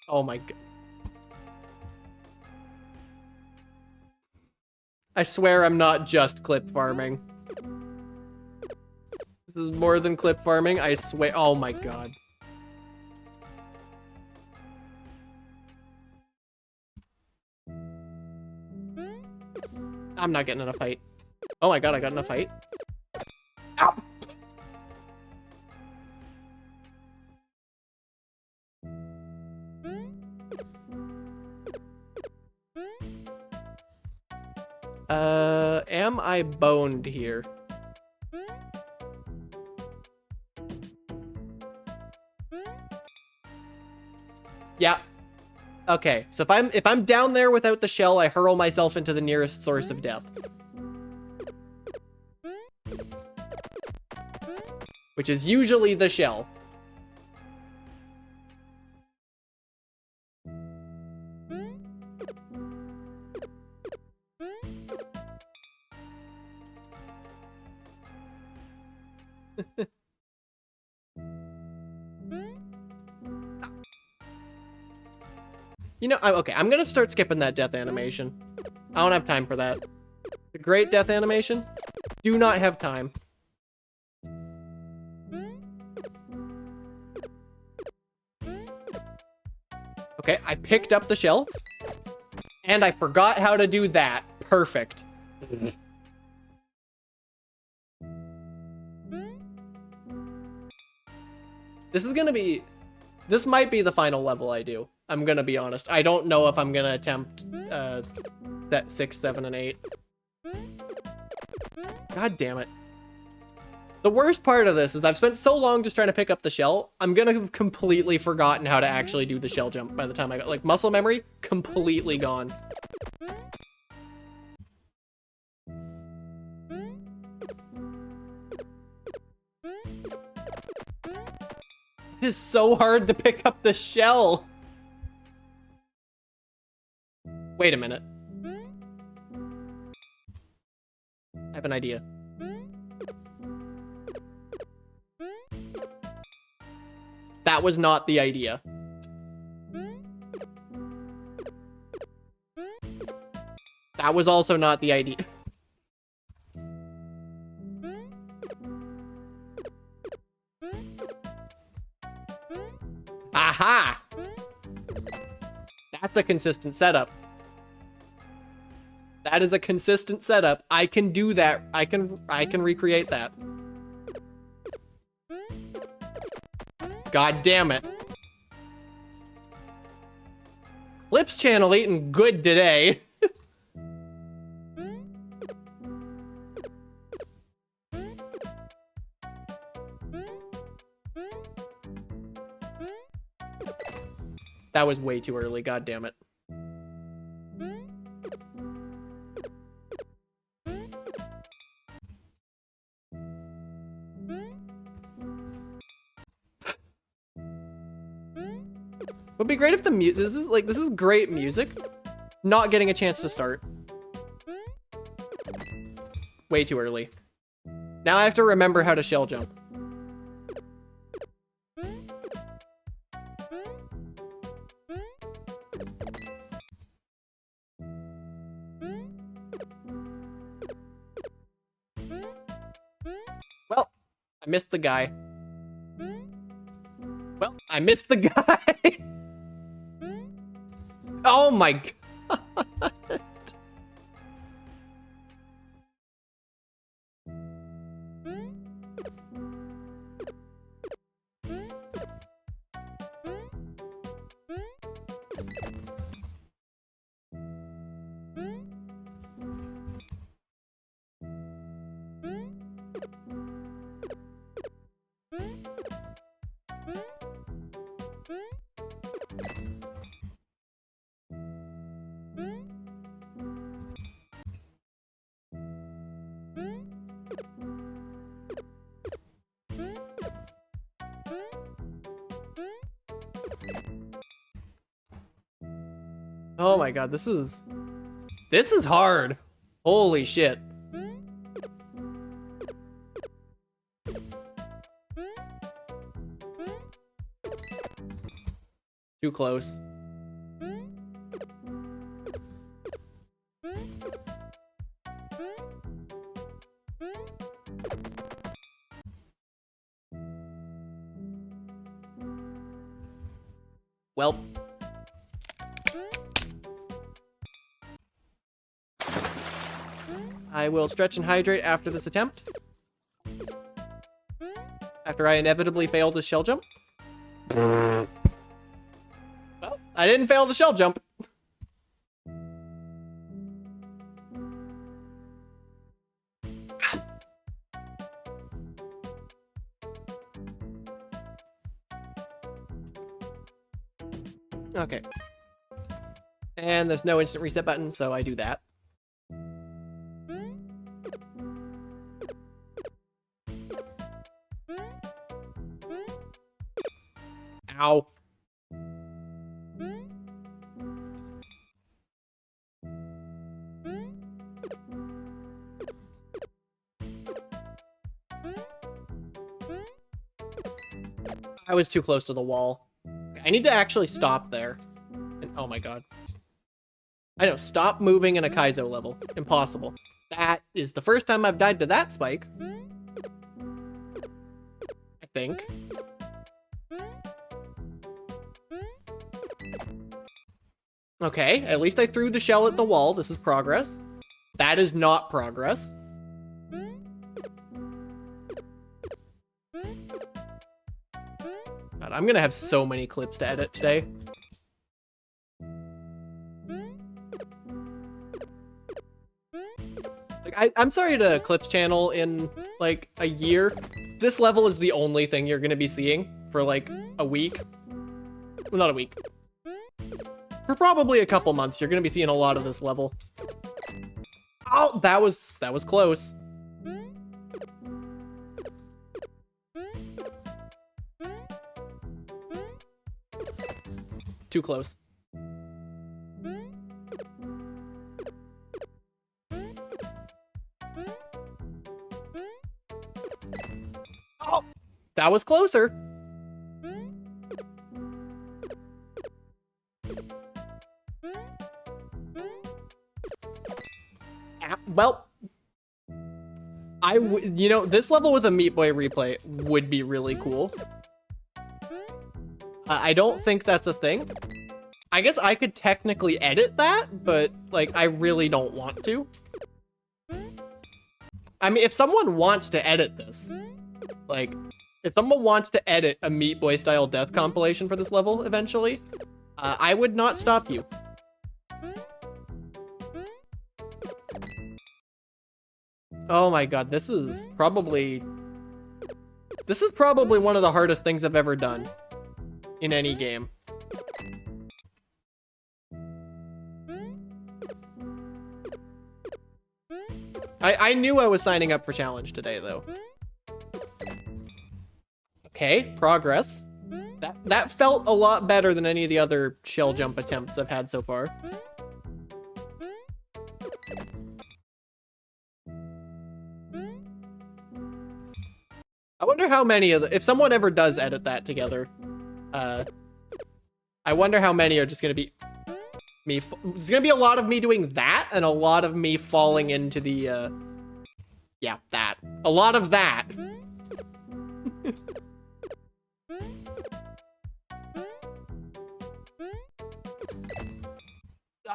Oh my god. I swear I'm not just clip farming. This is more than clip farming, I swear. Oh my god. I'm not getting in a fight. Oh my god, I got in a fight. Ow! Am I boned here? Yeah. Okay, so if I'm down there without the shell, I hurl myself into the nearest source of death. Which is usually the shell. You know, okay, I'm gonna start skipping that death animation. I don't have time for that. The great death animation? Do not have time. Okay, I picked up the shell. And I forgot how to do that. Perfect. This might be the final level I do. I'm gonna be honest. I don't know if I'm gonna attempt set 6, 7, and 8. God damn it. The worst part of this is I've spent so long just trying to pick up the shell, I'm gonna have completely forgotten how to actually do the shell jump by the time I got, like, muscle memory, completely gone. It is so hard to pick up the shell. Wait a minute. I have an idea. That was not the idea. That was also not the idea. Aha! That's a consistent setup. That is a consistent setup. I can do that. I can recreate that. God damn it. Clips channel eating good today. That was way too early, god damn it. Would be great if the this is great music. Not getting a chance to start. Way too early. Now I have to remember how to shell jump. Well, I missed the guy. Well, I missed the guy. Oh my god. Oh my god, this is hard. Holy shit. Too close. Well. I will stretch and hydrate after this attempt. After I inevitably fail the shell jump. Well, I didn't fail the shell jump. Okay. And there's no instant reset button, so I do that. Ow. I was too close to the wall. I need to actually stop there. And, oh my god. I know, stop moving in a Kaizo level. Impossible. That is the first time I've died to that spike. I think. Okay, at least I threw the shell at the wall. This is progress. That is not progress. God, I'm gonna have so many clips to edit today. Like, I'm sorry to Clips channel in, like, a year. This level is the only thing you're gonna be seeing for, like, a week. Well, not a week. For probably a couple months, you're gonna be seeing a lot of this level. Oh, that was close. Too close. Oh, that was closer. Well, you know, this level with a Meat Boy replay would be really cool. I don't think that's a thing. I guess I could technically edit that, but, like, I really don't want to. I mean, if someone wants to edit this, like, if someone wants to edit a Meat Boy style death compilation for this level eventually, I would not stop you. Oh my god, this is probably one of the hardest things I've ever done in any game. I knew I was signing up for challenge today, though. Okay, progress. That felt a lot better than any of the other shell jump attempts I've had so far. I wonder how many of if someone ever does edit that together, I wonder how many are just gonna be me. It's gonna be a lot of me doing that and a lot of me falling into the, yeah, that. A lot of that.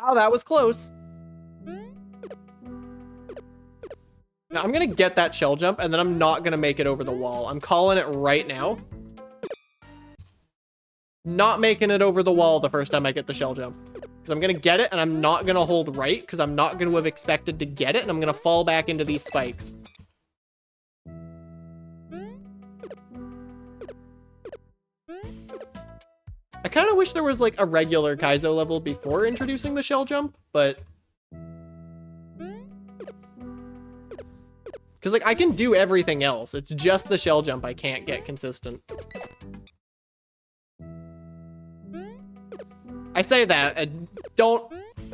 Oh, that was close. Now, I'm gonna get that shell jump, and then I'm not gonna make it over the wall. I'm calling it right now. Not making it over the wall the first time I get the shell jump. Because I'm gonna get it, and I'm not gonna hold right, because I'm not gonna have expected to get it, and I'm gonna fall back into these spikes. I kind of wish there was, like, a regular Kaizo level before introducing the shell jump, but... Because, like, I can do everything else. It's just the shell jump I can't get consistent. I say that, and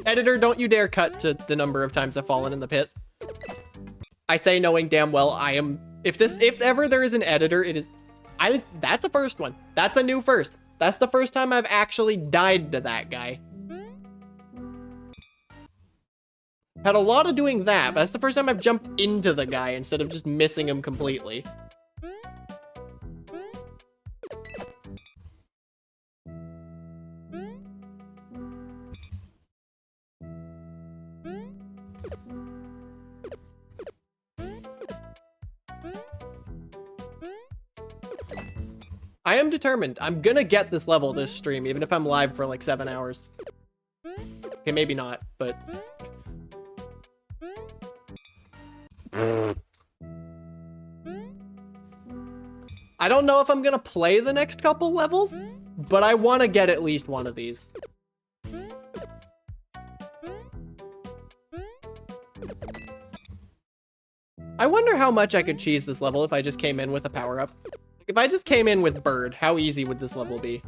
editor, don't you dare cut to the number of times I've fallen in the pit. I say knowing damn well I am, if ever there is an editor, it is, that's a first one. That's a new first. That's the first time I've actually died to that guy. Had a lot of doing that, but that's the first time I've jumped into the guy instead of just missing him completely. I am determined. I'm gonna get this level this stream, even if I'm live for like 7 hours. Okay, maybe not, but... I don't know if I'm gonna play the next couple levels, but I want to get at least one of these. I wonder how much I could cheese this level if I just came in with a power-up. If I just came in with Bird, how easy would this level be?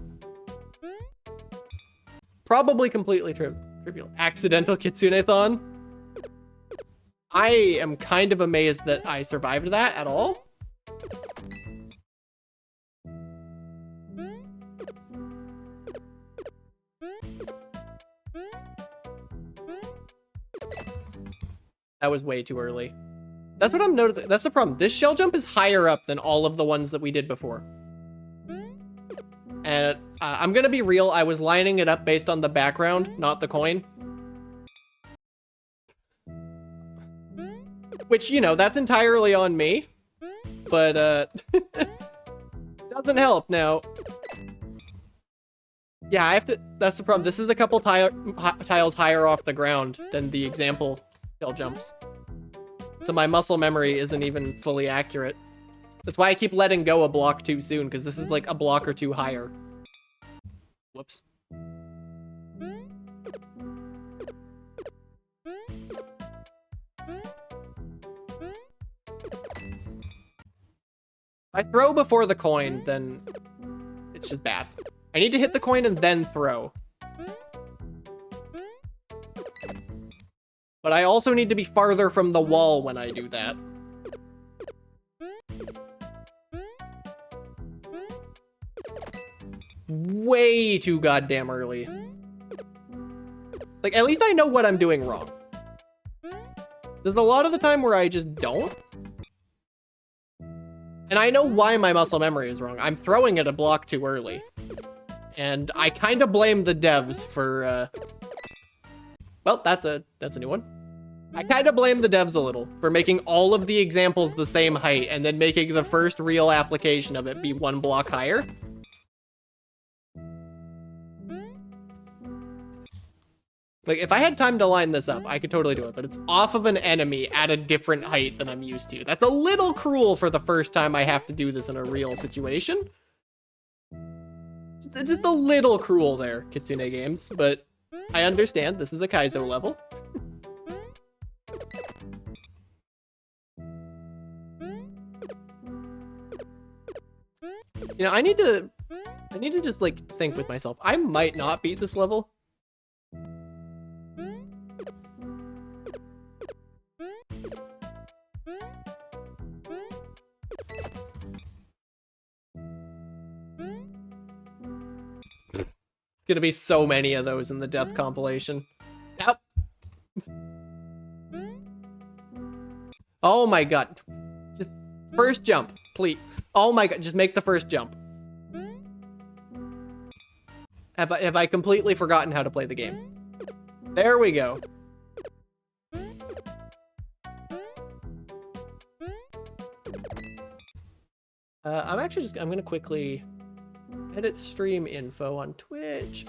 Probably completely trivial. Accidental Kitsune-thon? I am kind of amazed that I survived that at all. That was way too early. That's what I'm noticing. That's the problem. This shell jump is higher up than all of the ones that we did before. And I'm gonna be real. I was lining it up based on the background, not the coin. Which, you know, that's entirely on me. But, doesn't help now. Yeah, I have to... That's the problem. This is a couple tiles higher off the ground than the example shell jumps. So my muscle memory isn't even fully accurate. That's why I keep letting go a block too soon, because this is like a block or two higher. Whoops. If I throw before the coin, then it's just bad. I need to hit the coin and then throw. But I also need to be farther from the wall when I do that. Way too goddamn early. Like, at least I know what I'm doing wrong. There's a lot of the time where I just don't. And I know why my muscle memory is wrong. I'm throwing it a block too early. And I kind of blame the devs for, well, that's a new one. I kind of blame the devs a little for making all of the examples the same height and then making the first real application of it be one block higher. Like, if I had time to line this up, I could totally do it, but it's off of an enemy at a different height than I'm used to. That's a little cruel for the first time I have to do this in a real situation. Just a little cruel there, Kitsune Games, but I understand. This is a Kaizo level. You know, I need to just, like, think with myself. I might not beat this level. Gonna be so many of those in the death compilation. Yep. Oh my god. Just first jump, please. Oh my god, just make the first jump. Have I completely forgotten how to play the game? There we go. I'm gonna quickly edit stream info on Twitch.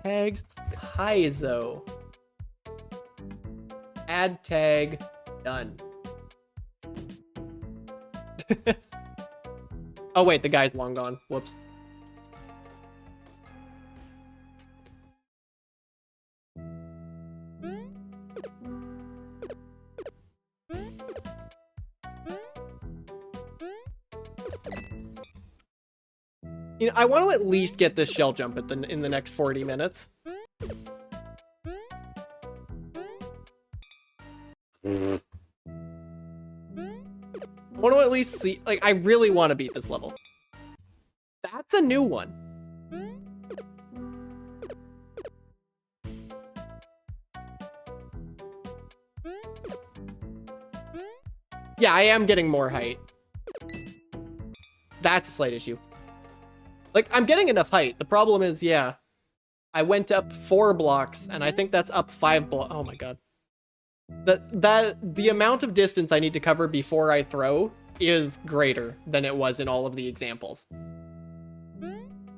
Tags Kaizo. Add tag. Done. Oh wait, the guy's long gone. Whoops. You know, I want to at least get this shell jump in the next 40 minutes. I want to at least see, like, I really want to beat this level. That's a new one. Yeah, I am getting more height. That's a slight issue. Like, I'm getting enough height. The problem is, yeah, I went up 4 blocks, and I think that's up 5 blocks. Oh my god. The amount of distance I need to cover before I throw is greater than it was in all of the examples.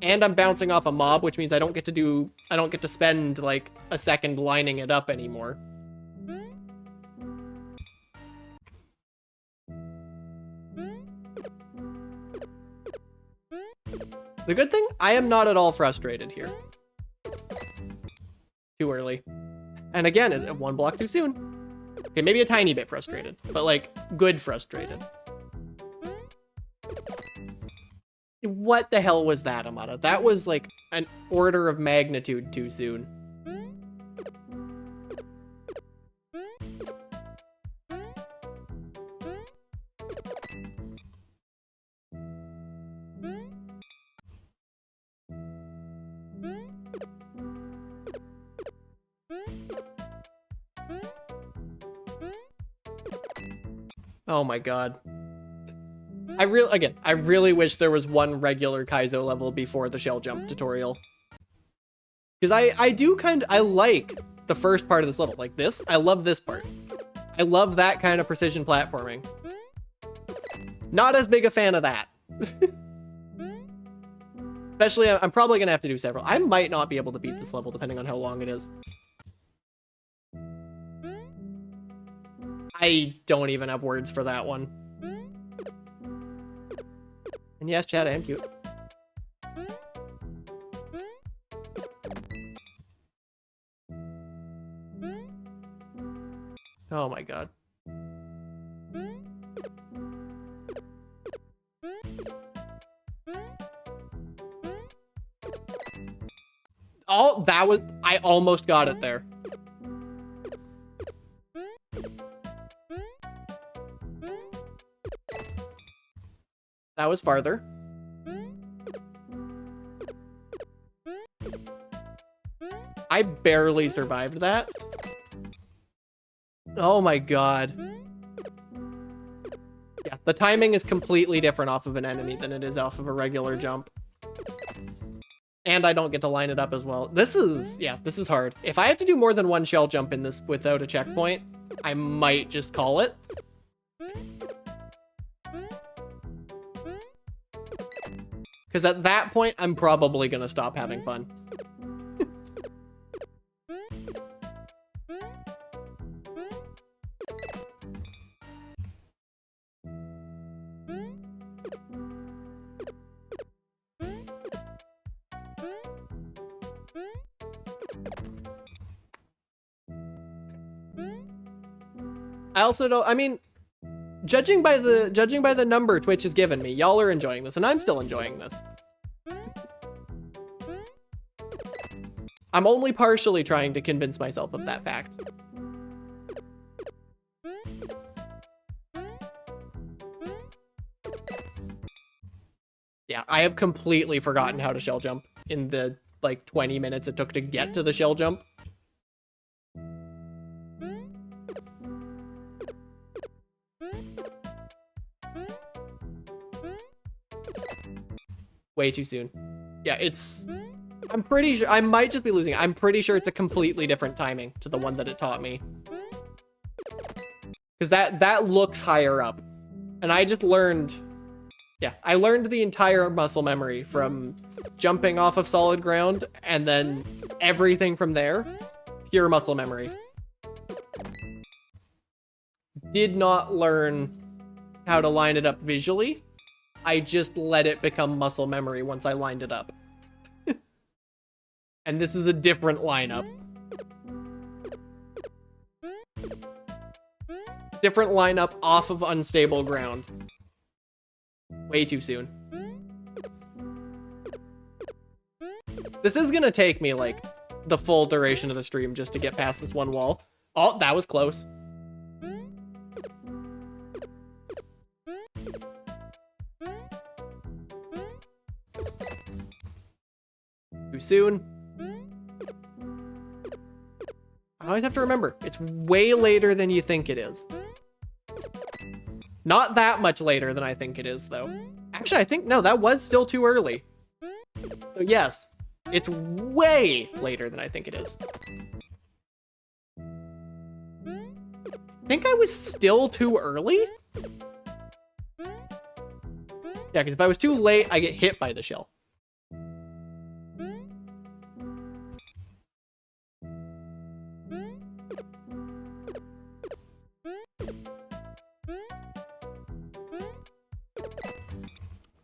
And I'm bouncing off a mob, which means I don't get to spend, like, a second lining it up anymore. The good thing, I am not at all frustrated here. Too early. And again, it's 1 block too soon. Okay, maybe a tiny bit frustrated, but like, good frustrated. What the hell was that, Amada? That was like an order of magnitude too soon. Oh my god. I really wish there was one regular Kaizo level before the shell jump tutorial. Because I like the first part of this level. Like this, I love this part. I love that kind of precision platforming. Not as big a fan of that. Especially, I'm probably gonna have to do several. I might not be able to beat this level depending on how long it is. I don't even have words for that one. And yes, chat, I am cute. Oh my god. Oh, that was, I almost got it there. That was farther. I barely survived that. Oh my god. Yeah, the timing is completely different off of an enemy than it is off of a regular jump. And I don't get to line it up as well. This is hard. If I have to do more than one shell jump in this without a checkpoint, I might just call it. Because at that point, I'm probably going to stop having fun. I also don't, I mean, judging by the number Twitch has given me, y'all are enjoying this, and I'm still enjoying this. I'm only partially trying to convince myself of that fact. Yeah, I have completely forgotten how to shell jump in the, like, 20 minutes it took to get to the shell jump. Way too soon. Yeah, I'm pretty sure, I might just be losing. I'm pretty sure it's a completely different timing to the one that it taught me. Because that looks higher up. And I just learned, yeah, I learned the entire muscle memory from jumping off of solid ground, and then everything from there, pure muscle memory. Did not learn how to line it up visually. I just let it become muscle memory once I lined it up. And this is a different lineup. Different lineup off of unstable ground. Way too soon. This is gonna take me, like, the full duration of the stream just to get past this one wall. Oh, that was close. Too soon. I always have to remember, it's way later than you think it is. Not that much later than I think it is, though. Actually, I think, no, that was still too early. So yes, it's way later than I think it is. I think I was still too early? Yeah, because if I was too late, I get hit by the shell.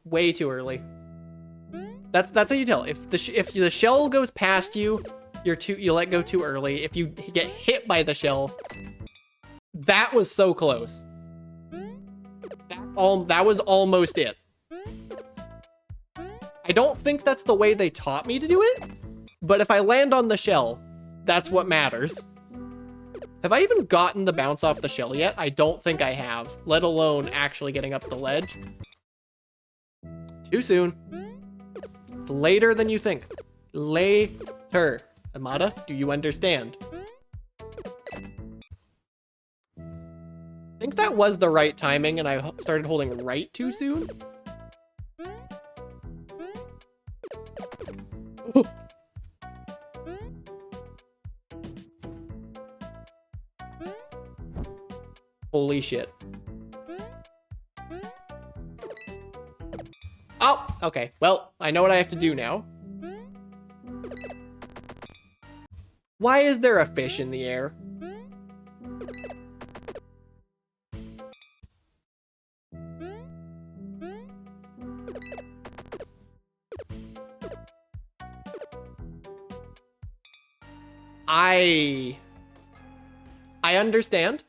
Way too early. That's how you tell. If the shell goes past you, you let go too early. If you get hit by the shell, that was so close. That was almost it. I don't think that's the way they taught me to do it, but if I land on the shell, that's what matters. Have I even gotten the bounce off the shell yet? I don't think I have, let alone actually getting up the ledge. Too soon. It's later than you think. Later. Amada, do you understand? I think that was the right timing, and I started holding right too soon. Holy shit. Oh, okay. Well, I know what I have to do now. Why is there a fish in the air? I understand.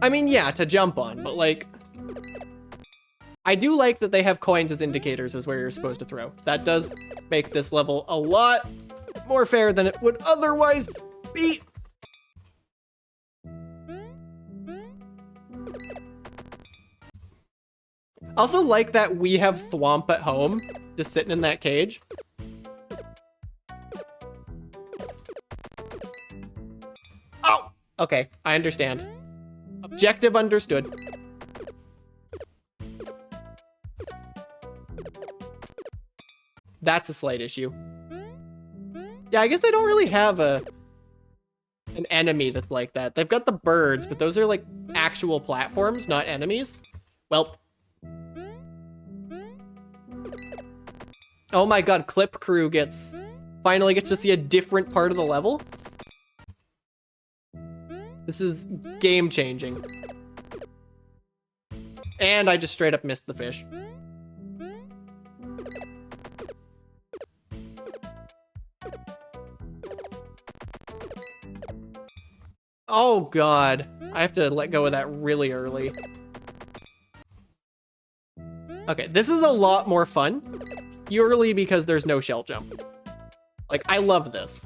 I mean, yeah, to jump on, but like, I do like that they have coins as indicators as where you're supposed to throw. That does make this level a lot more fair than it would otherwise be. Also like that we have Thwomp at home, just sitting in that cage. Oh, Okay, I understand. Objective understood. That's a slight issue. Yeah, I guess I don't really have an enemy that's like that. They've got the birds, but those are like actual platforms, not enemies. Well. Oh my god, Clip Crew finally gets to see a different part of the level. This is game changing. And I just straight up missed the fish. Oh god, I have to let go of that really early. Okay, this is a lot more fun, purely because there's no shell jump. Like, I love this.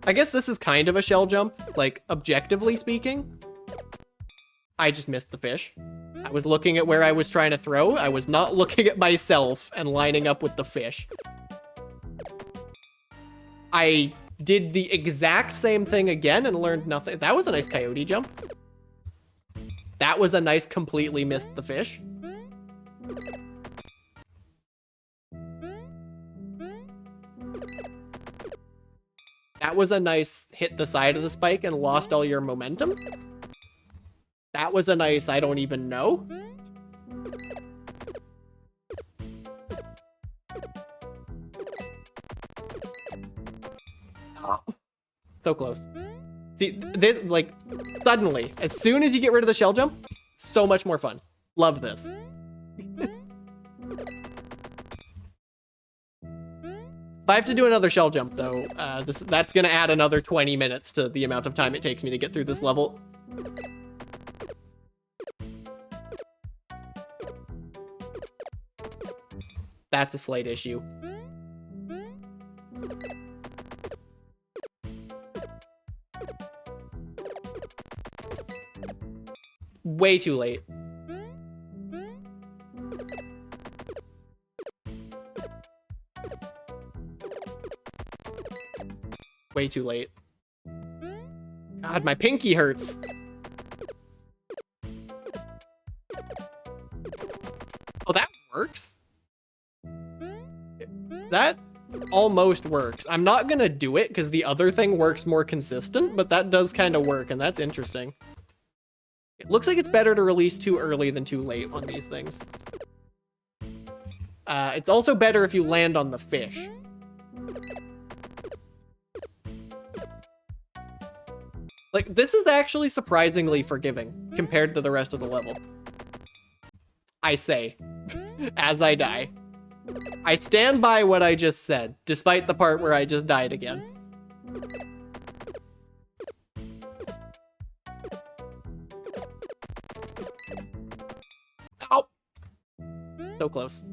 I guess this is kind of a shell jump, like, objectively speaking. I just missed the fish. I was looking at where I was trying to throw. I was not looking at myself and lining up with the fish. I did the exact same thing again and learned nothing. That was a nice coyote jump. That was a nice completely missed the fish. That was a nice hit the side of the spike and lost all your momentum. That was a nice I don't even know. Oh, so close. See, this, like, suddenly, as soon as you get rid of the shell jump, so much more fun. Love this. If I have to do another shell jump, though, that's gonna add another 20 minutes to the amount of time it takes me to get through this level. That's a slight issue. Way too late. Way too late. God, my pinky hurts. Oh, that works? That almost works. I'm not gonna do it because the other thing works more consistent, but that does kind of work, and that's interesting. It looks like it's better to release too early than too late on these things. It's also better if you land on the fish. Like, this is actually surprisingly forgiving compared to the rest of the level. I say, as I die. I stand by what I just said, despite the part where I just died again. Ow! So close.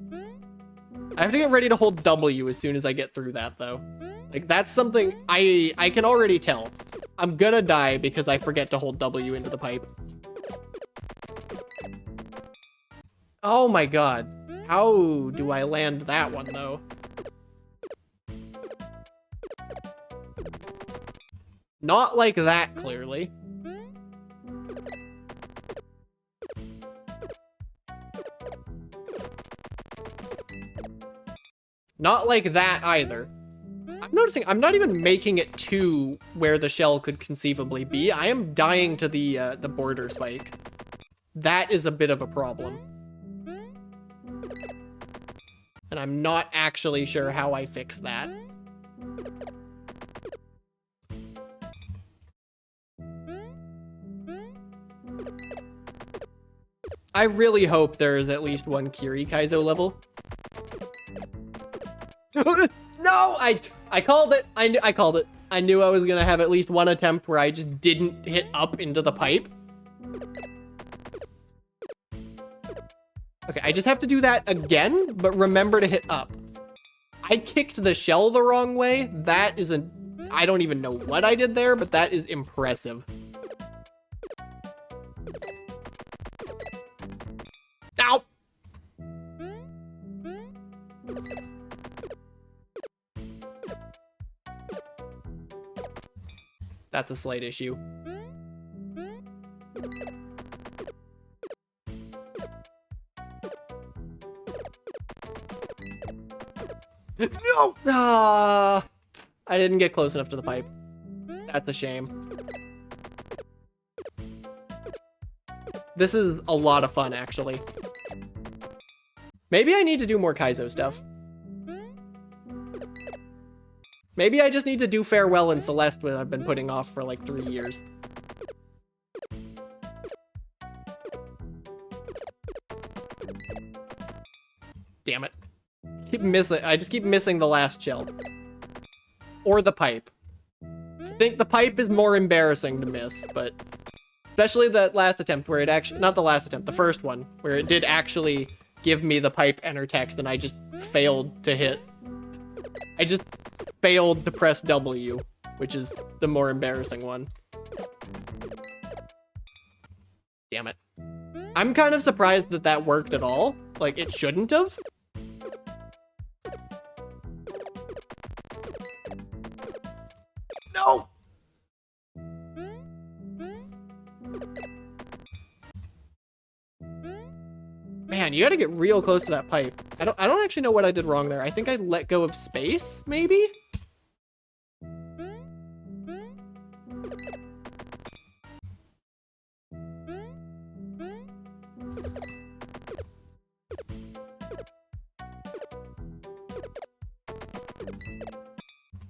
I have to get ready to hold W as soon as I get through that, though. Like, that's something I can already tell. I'm gonna die because I forget to hold W into the pipe. Oh my god. How do I land that one, though? Not like that, clearly. Not like that, either. I'm noticing I'm not even making it to where the shell could conceivably be. I am dying to the border spike. That is a bit of a problem. And I'm not actually sure how I fix that. I really hope there is at least one Kirikaizo level. No, I called it. I called it. I knew I was gonna have at least one attempt where I just didn't hit up into the pipe. Okay, I just have to do that again, but remember to hit up. I kicked the shell the wrong way. That is I don't even know what I did there, but that is impressive. Ow! That's a slight issue. No! Ah, I didn't get close enough to the pipe. That's a shame. This is a lot of fun, actually. Maybe I need to do more Kaizo stuff. Maybe I just need to do Farewell and Celeste, what I've been putting off for like 3 years. Damn it. I just keep missing the last shell. Or the pipe. I think the pipe is more embarrassing to miss, but... Especially that last attempt where it actually... Not the last attempt, the first one. Where it did actually give me the pipe enter text and I just failed to hit. I just failed to press W, which is the more embarrassing one. Damn it. I'm kind of surprised that that worked at all. Like, it shouldn't have. No! Man, you gotta get real close to that pipe. I don't actually know what I did wrong there. I think I let go of space, maybe?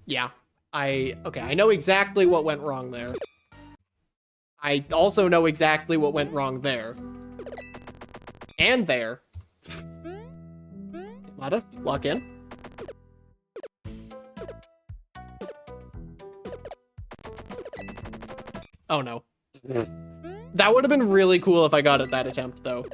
Yeah. Okay, I know exactly what went wrong there. I also know exactly what went wrong there. And there. Gotta lock in. Oh no. That would have been really cool if I got it that attempt, though.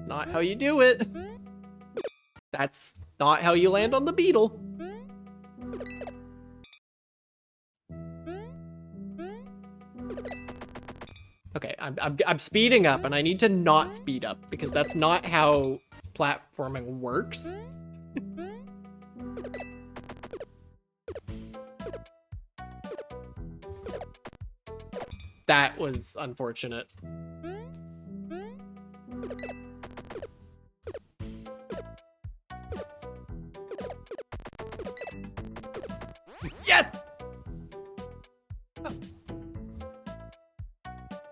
Not how you do it. That's not how you land on the beetle. Okay, I'm speeding up, and I need to not speed up because that's not how platforming works. That was unfortunate. Yes!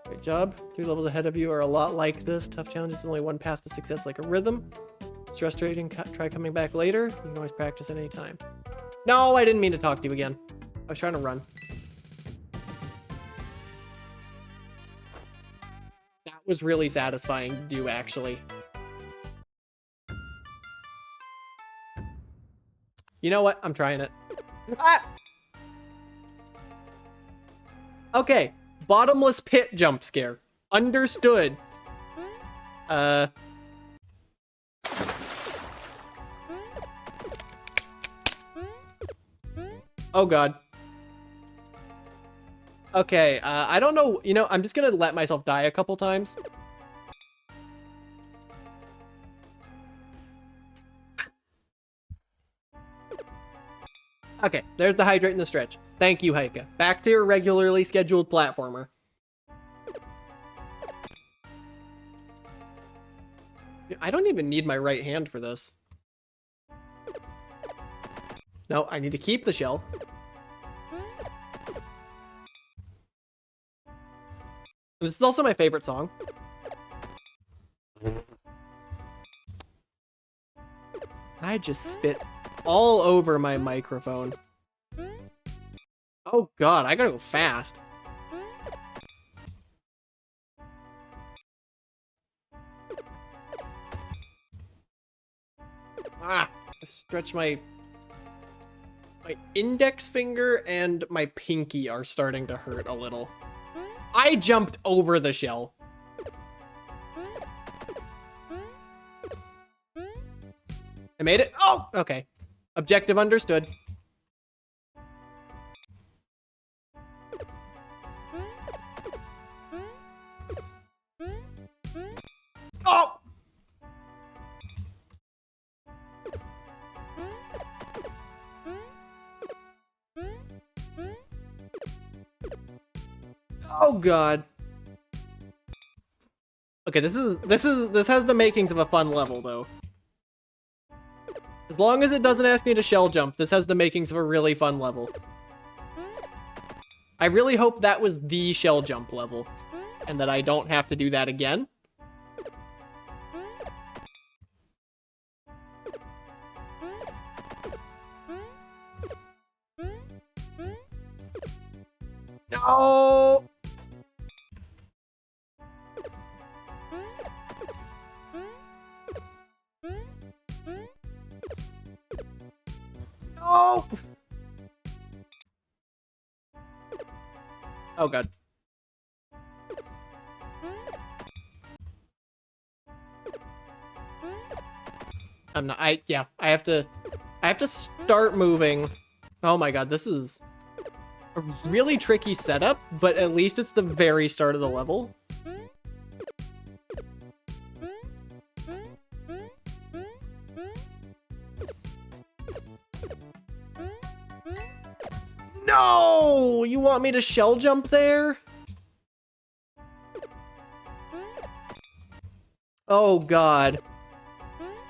Great job. 3 levels ahead of you are a lot like this. Tough challenges, only one path to success like a rhythm. It's frustrating. Try coming back later. You can always practice at any time. No, I didn't mean to talk to you again. I was trying to run. That was really satisfying to do, actually. You know what? I'm trying it. Ah! Okay. Bottomless pit jump scare. Understood. Oh god. Okay, I don't know, you know, I'm just gonna let myself die a couple times. Okay, there's the hydrate and the stretch. Thank you, Heike. Back to your regularly scheduled platformer. I don't even need my right hand for this. No, I need to keep the shell. This is also my favorite song. I just spit all over my microphone. Oh god, I gotta go fast. Ah, I stretch my index finger and my pinky are starting to hurt a little. I jumped over the shell. I made it. Oh, okay. Objective understood. Oh god. Okay, this has the makings of a fun level though. As long as it doesn't ask me to shell jump, this has the makings of a really fun level. I really hope that was the shell jump level, and that I don't have to do that again. No! No! Oh god. I have to start moving. Oh my god, this is a really tricky setup, but at least it's the very start of the level. No! You want me to shell jump there? Oh god.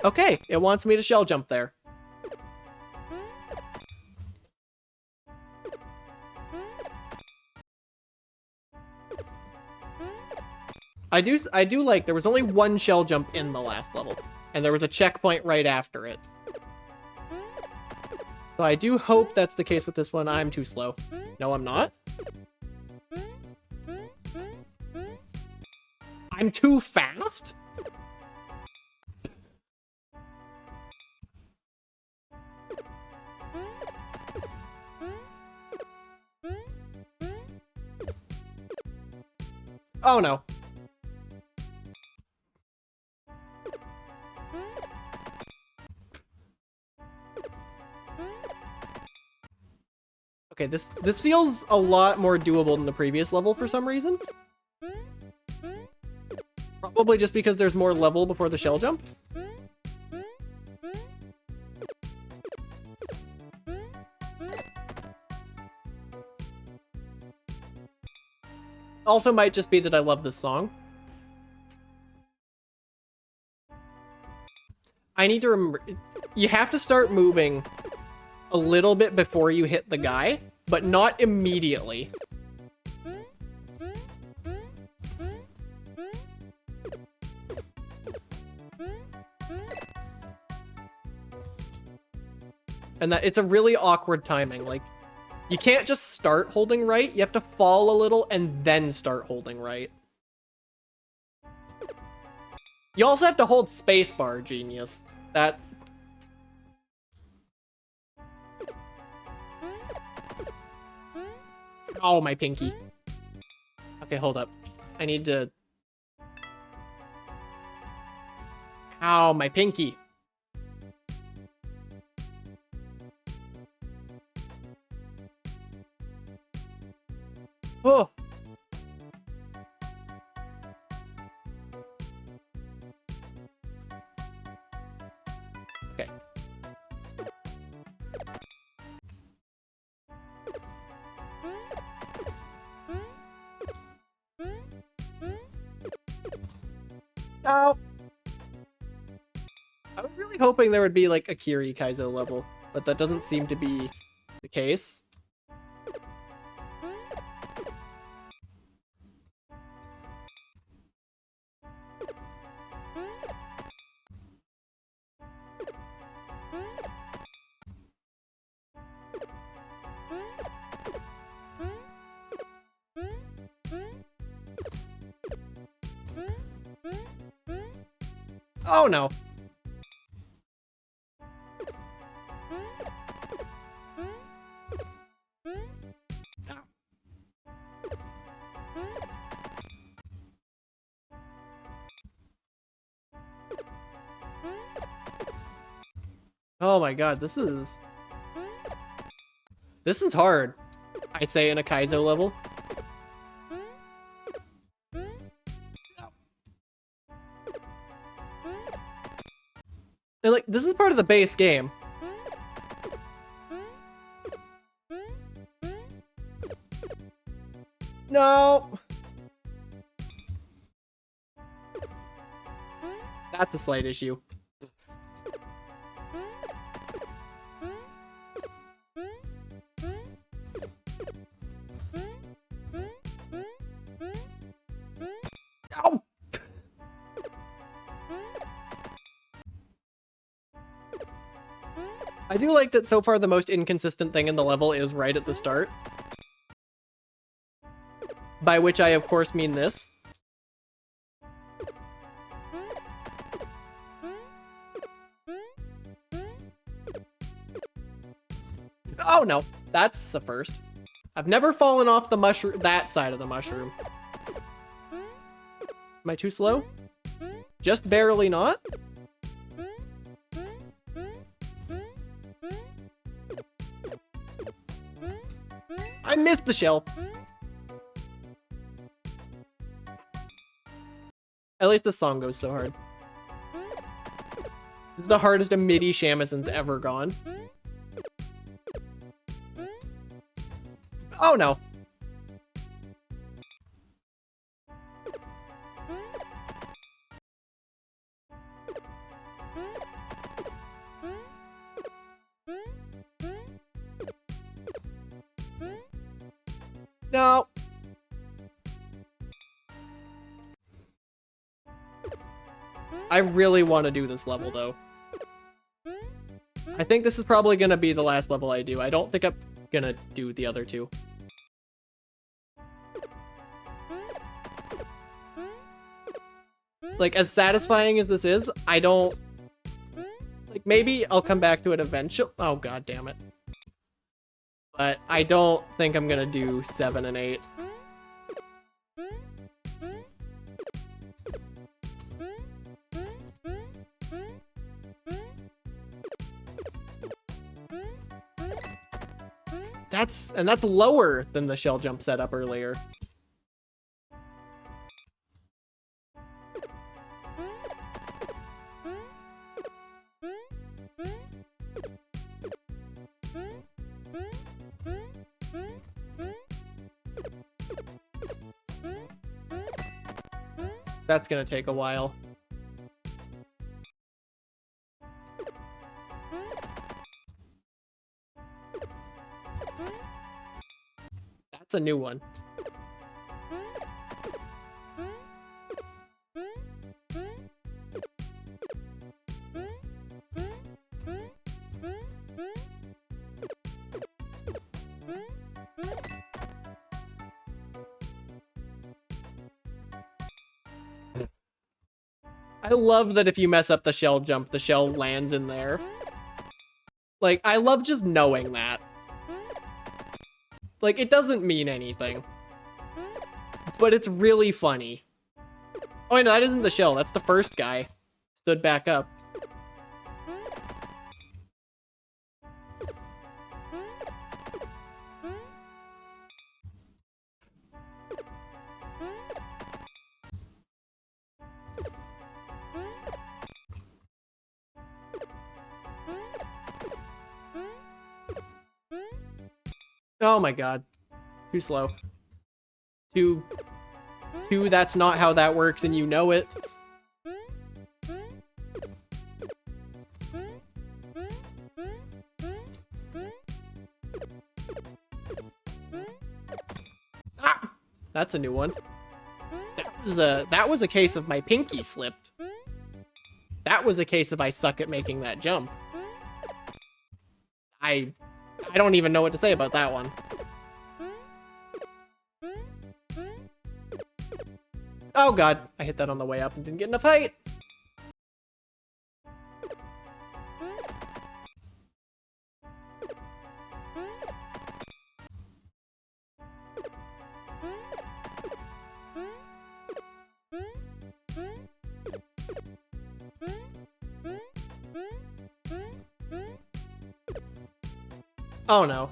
Okay, it wants me to shell jump there. I do like, there was only one shell jump in the last level, and there was a checkpoint right after it. So I do hope that's the case with this one. I'm too slow. No, I'm not. I'm too fast? Oh no. Okay, this feels a lot more doable than the previous level for some reason. Probably just because there's more level before the shell jump. Also might just be that I love this song. I need to remember, you have to start moving a little bit before you hit the guy, but not immediately. And that it's a really awkward timing. Like, you can't just start holding right, you have to fall a little and then start holding right. You also have to hold spacebar, genius. That... Oh, my pinky. Okay, hold up. I need to... Ow, my pinky. Oh. Okay. No. I was really hoping there would be like a Kiri Kaizo level, but that doesn't seem to be the case. Oh no. Oh my god, this is hard, I say, in a Kaizo level. And like, this is part of the base game. No! That's a slight issue. Ow! I do like that so far the most inconsistent thing in the level is right at the start. By which I, of course, mean this. Oh, no. That's a first. I've never fallen off the mushroom, that side of the mushroom. Am I too slow? Just barely not? I missed the shell. At least the song goes so hard. This is the hardest a MIDI Shamazon's ever gone. Oh no. No. I really want to do this level, though. I think this is probably going to be the last level I do. I don't think I'm going to do the other two. Like, as satisfying as this is, I don't... Like, maybe I'll come back to it eventually. Oh, god damn it. But I don't think I'm going to do 7 and 8. That's lower than the shell jump setup earlier. That's gonna take a while. That's a new one. I love that if you mess up the shell jump, the shell lands in there. Like, I love just knowing that. Like, it doesn't mean anything. But it's really funny. Oh, no, that isn't the shell. That's the first guy. Stood back up. Oh my god. Too slow. Two, that's not how that works and you know it. Ah! That's a new one. That was a case of my pinky slipped. That was a case of I suck at making that jump. I don't even know what to say about that one. Oh god, I hit that on the way up and didn't get enough height. Oh no.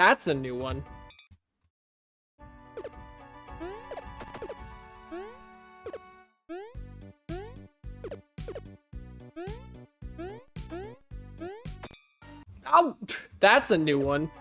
That's a new one. Oh, that's a new one.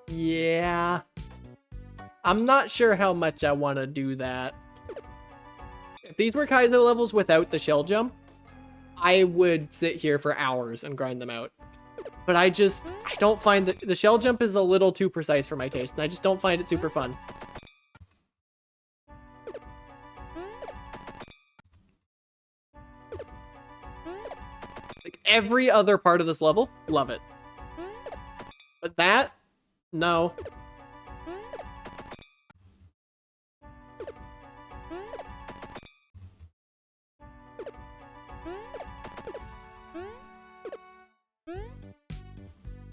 Yeah. I'm not sure how much I want to do that. If these were Kaizo levels without the shell jump, I would sit here for hours and grind them out. But I don't find that the shell jump is a little too precise for my taste, and I just don't find it super fun. Like every other part of this level, love it. But that, no.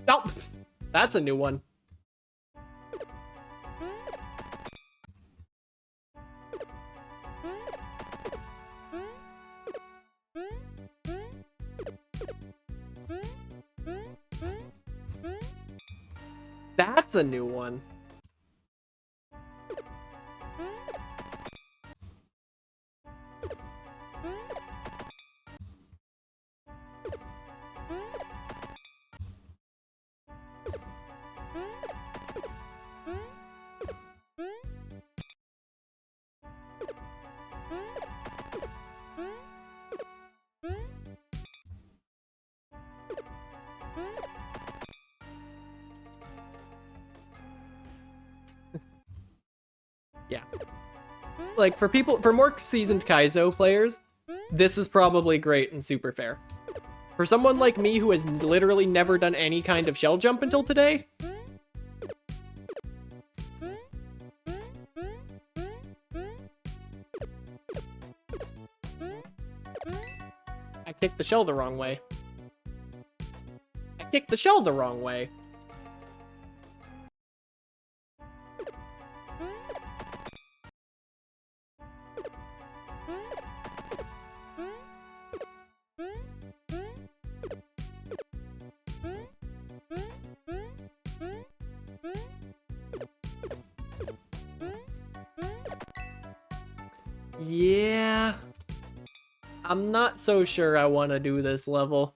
Oh, that's a new one. That's a new one. Yeah. Like, for more seasoned Kaizo players, this is probably great and super fair. For someone like me who has literally never done any kind of shell jump until today, I kicked the shell the wrong way. I kicked the shell the wrong way. Yeah. I'm not so sure I want to do this level.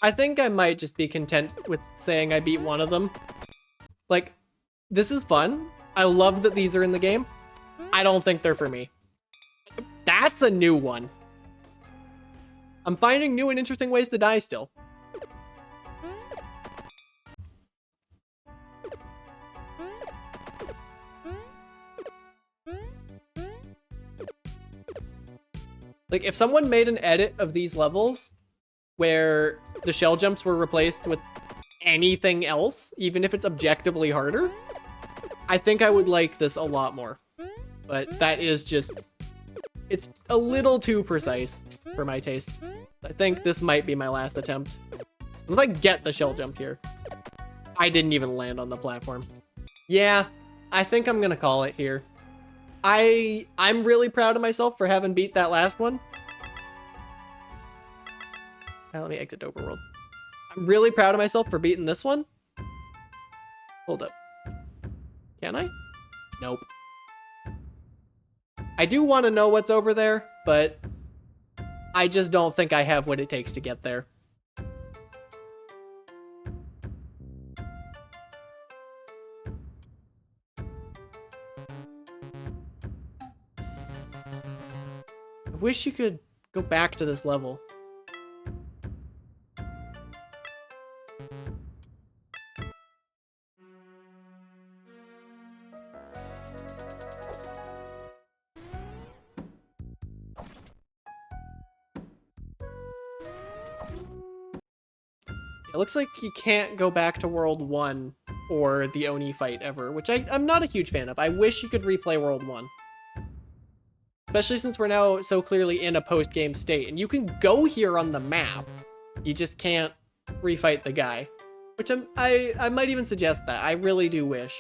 I think I might just be content with saying I beat one of them. Like, this is fun. I love that these are in the game. I don't think they're for me. That's a new one. I'm finding new and interesting ways to die still. Like, if someone made an edit of these levels where the shell jumps were replaced with anything else, even if it's objectively harder, I think I would like this a lot more. But that is just... it's a little too precise for my taste. I think this might be my last attempt. If I get the shell jump here. I didn't even land on the platform. Yeah, I think I'm gonna call it here. I'm really proud of myself for having beat that last one. Let me exit overworld. I'm really proud of myself for beating this one. Hold up. Can I? Nope. I do want to know what's over there, but I just don't think I have what it takes to get there. wish you could go back to this level. It looks like you can't go back to World 1 or the Oni fight ever, which I'm not a huge fan of. I wish you could replay World 1. Especially since we're now so clearly in a post-game state. And you can go here on the map. You just can't refight the guy. Which I might even suggest that. I really do wish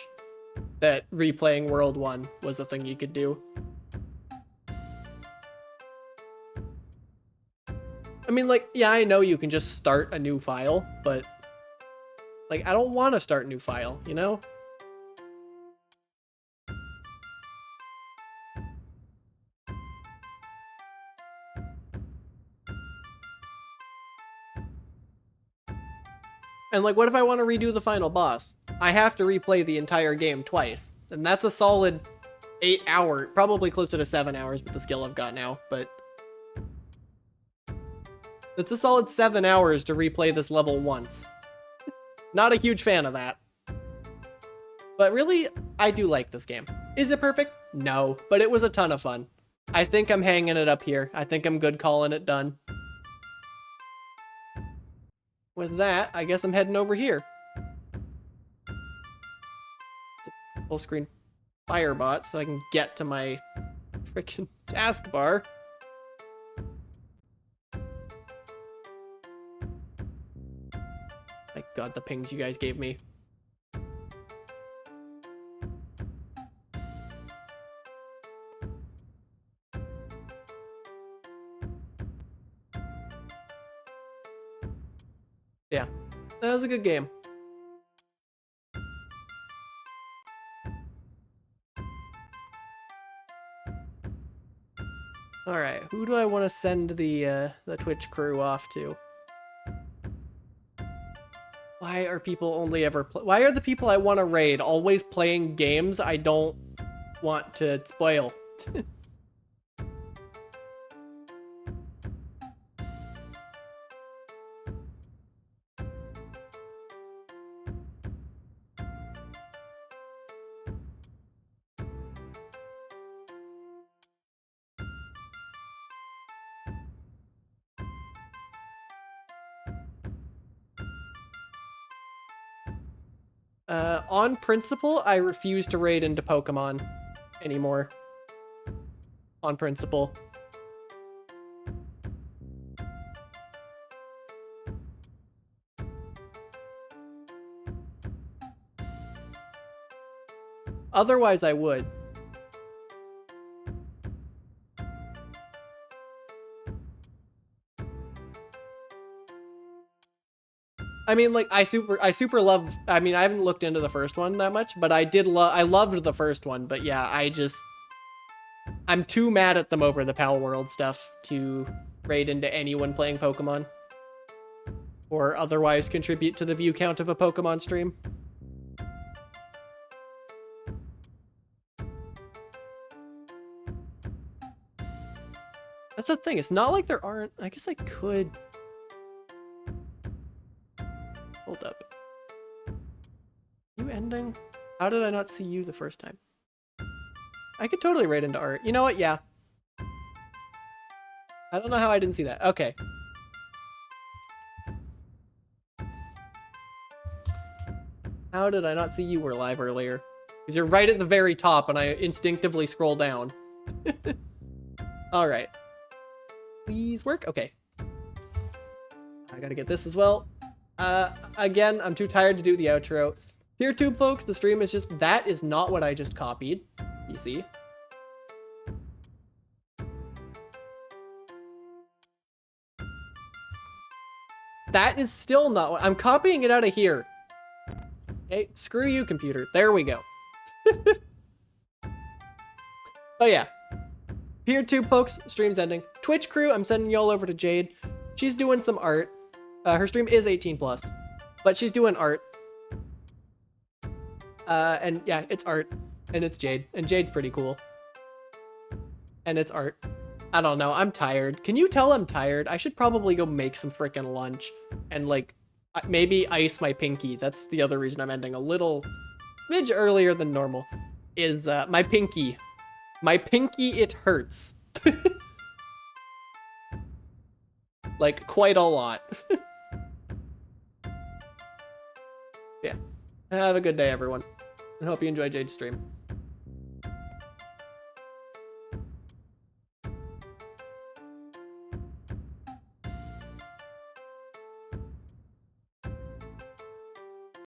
that replaying World 1 was a thing you could do. I mean, like, yeah, I know you can just start a new file, but, like, I don't want to start a new file, you know? And, like, what if I want to redo the final boss? I have to replay the entire game twice, and that's a solid 8 hour, probably closer to 7 hours with the skill I've got now, but it's a solid 7 hours to replay this level once. Not a huge fan of that. But really, I do like this game. Is it perfect? No, but it was a ton of fun. I think I'm hanging it up here. I think I'm good calling it done. With that, I guess I'm heading over here. Full screen Firebot so I can get to my freaking taskbar. My god, the pings you guys gave me. Yeah, that was a good game. All right, who do I want to send the Twitch crew off to? Why are people only ever why are the people I want to raid always playing games I don't want to spoil? On principle, I refuse to raid into Pokemon anymore. On principle. Otherwise, I would. I mean, like, I super love, I mean, I haven't looked into the first one that much, but I loved the first one, but yeah, I'm too mad at them over the Pal World stuff to raid into anyone playing Pokemon. Or otherwise contribute to the view count of a Pokemon stream. That's the thing, it's not like there aren't, I guess I could... Hold up. You ending? How did I not see you the first time? I could totally raid into art. You know what? Yeah. I don't know how I didn't see that. Okay. How did I not see you were live earlier? Because you're right at the very top and I instinctively scroll down. Alright. Please work? Okay. I gotta get this as well. Again, I'm too tired to do the outro. Here too, folks, the stream is just, that is not what I just copied. You see? That is still not what, I'm copying it out of here. Okay, screw you, computer. There we go. Oh yeah. Here too, folks, stream's ending. Twitch crew, I'm sending y'all over to Jade. She's doing some art. Her stream is 18 plus, but she's doing art. And yeah, it's art, and it's Jade, and Jade's pretty cool. And it's art. I don't know. I'm tired. Can you tell I'm tired? I should probably go make some freaking lunch and like maybe ice my pinky. That's the other reason I'm ending a little smidge earlier than normal. Is my pinky. My pinky, it hurts. Like quite a lot. Yeah. Have a good day, everyone. I hope you enjoyed Jade's stream.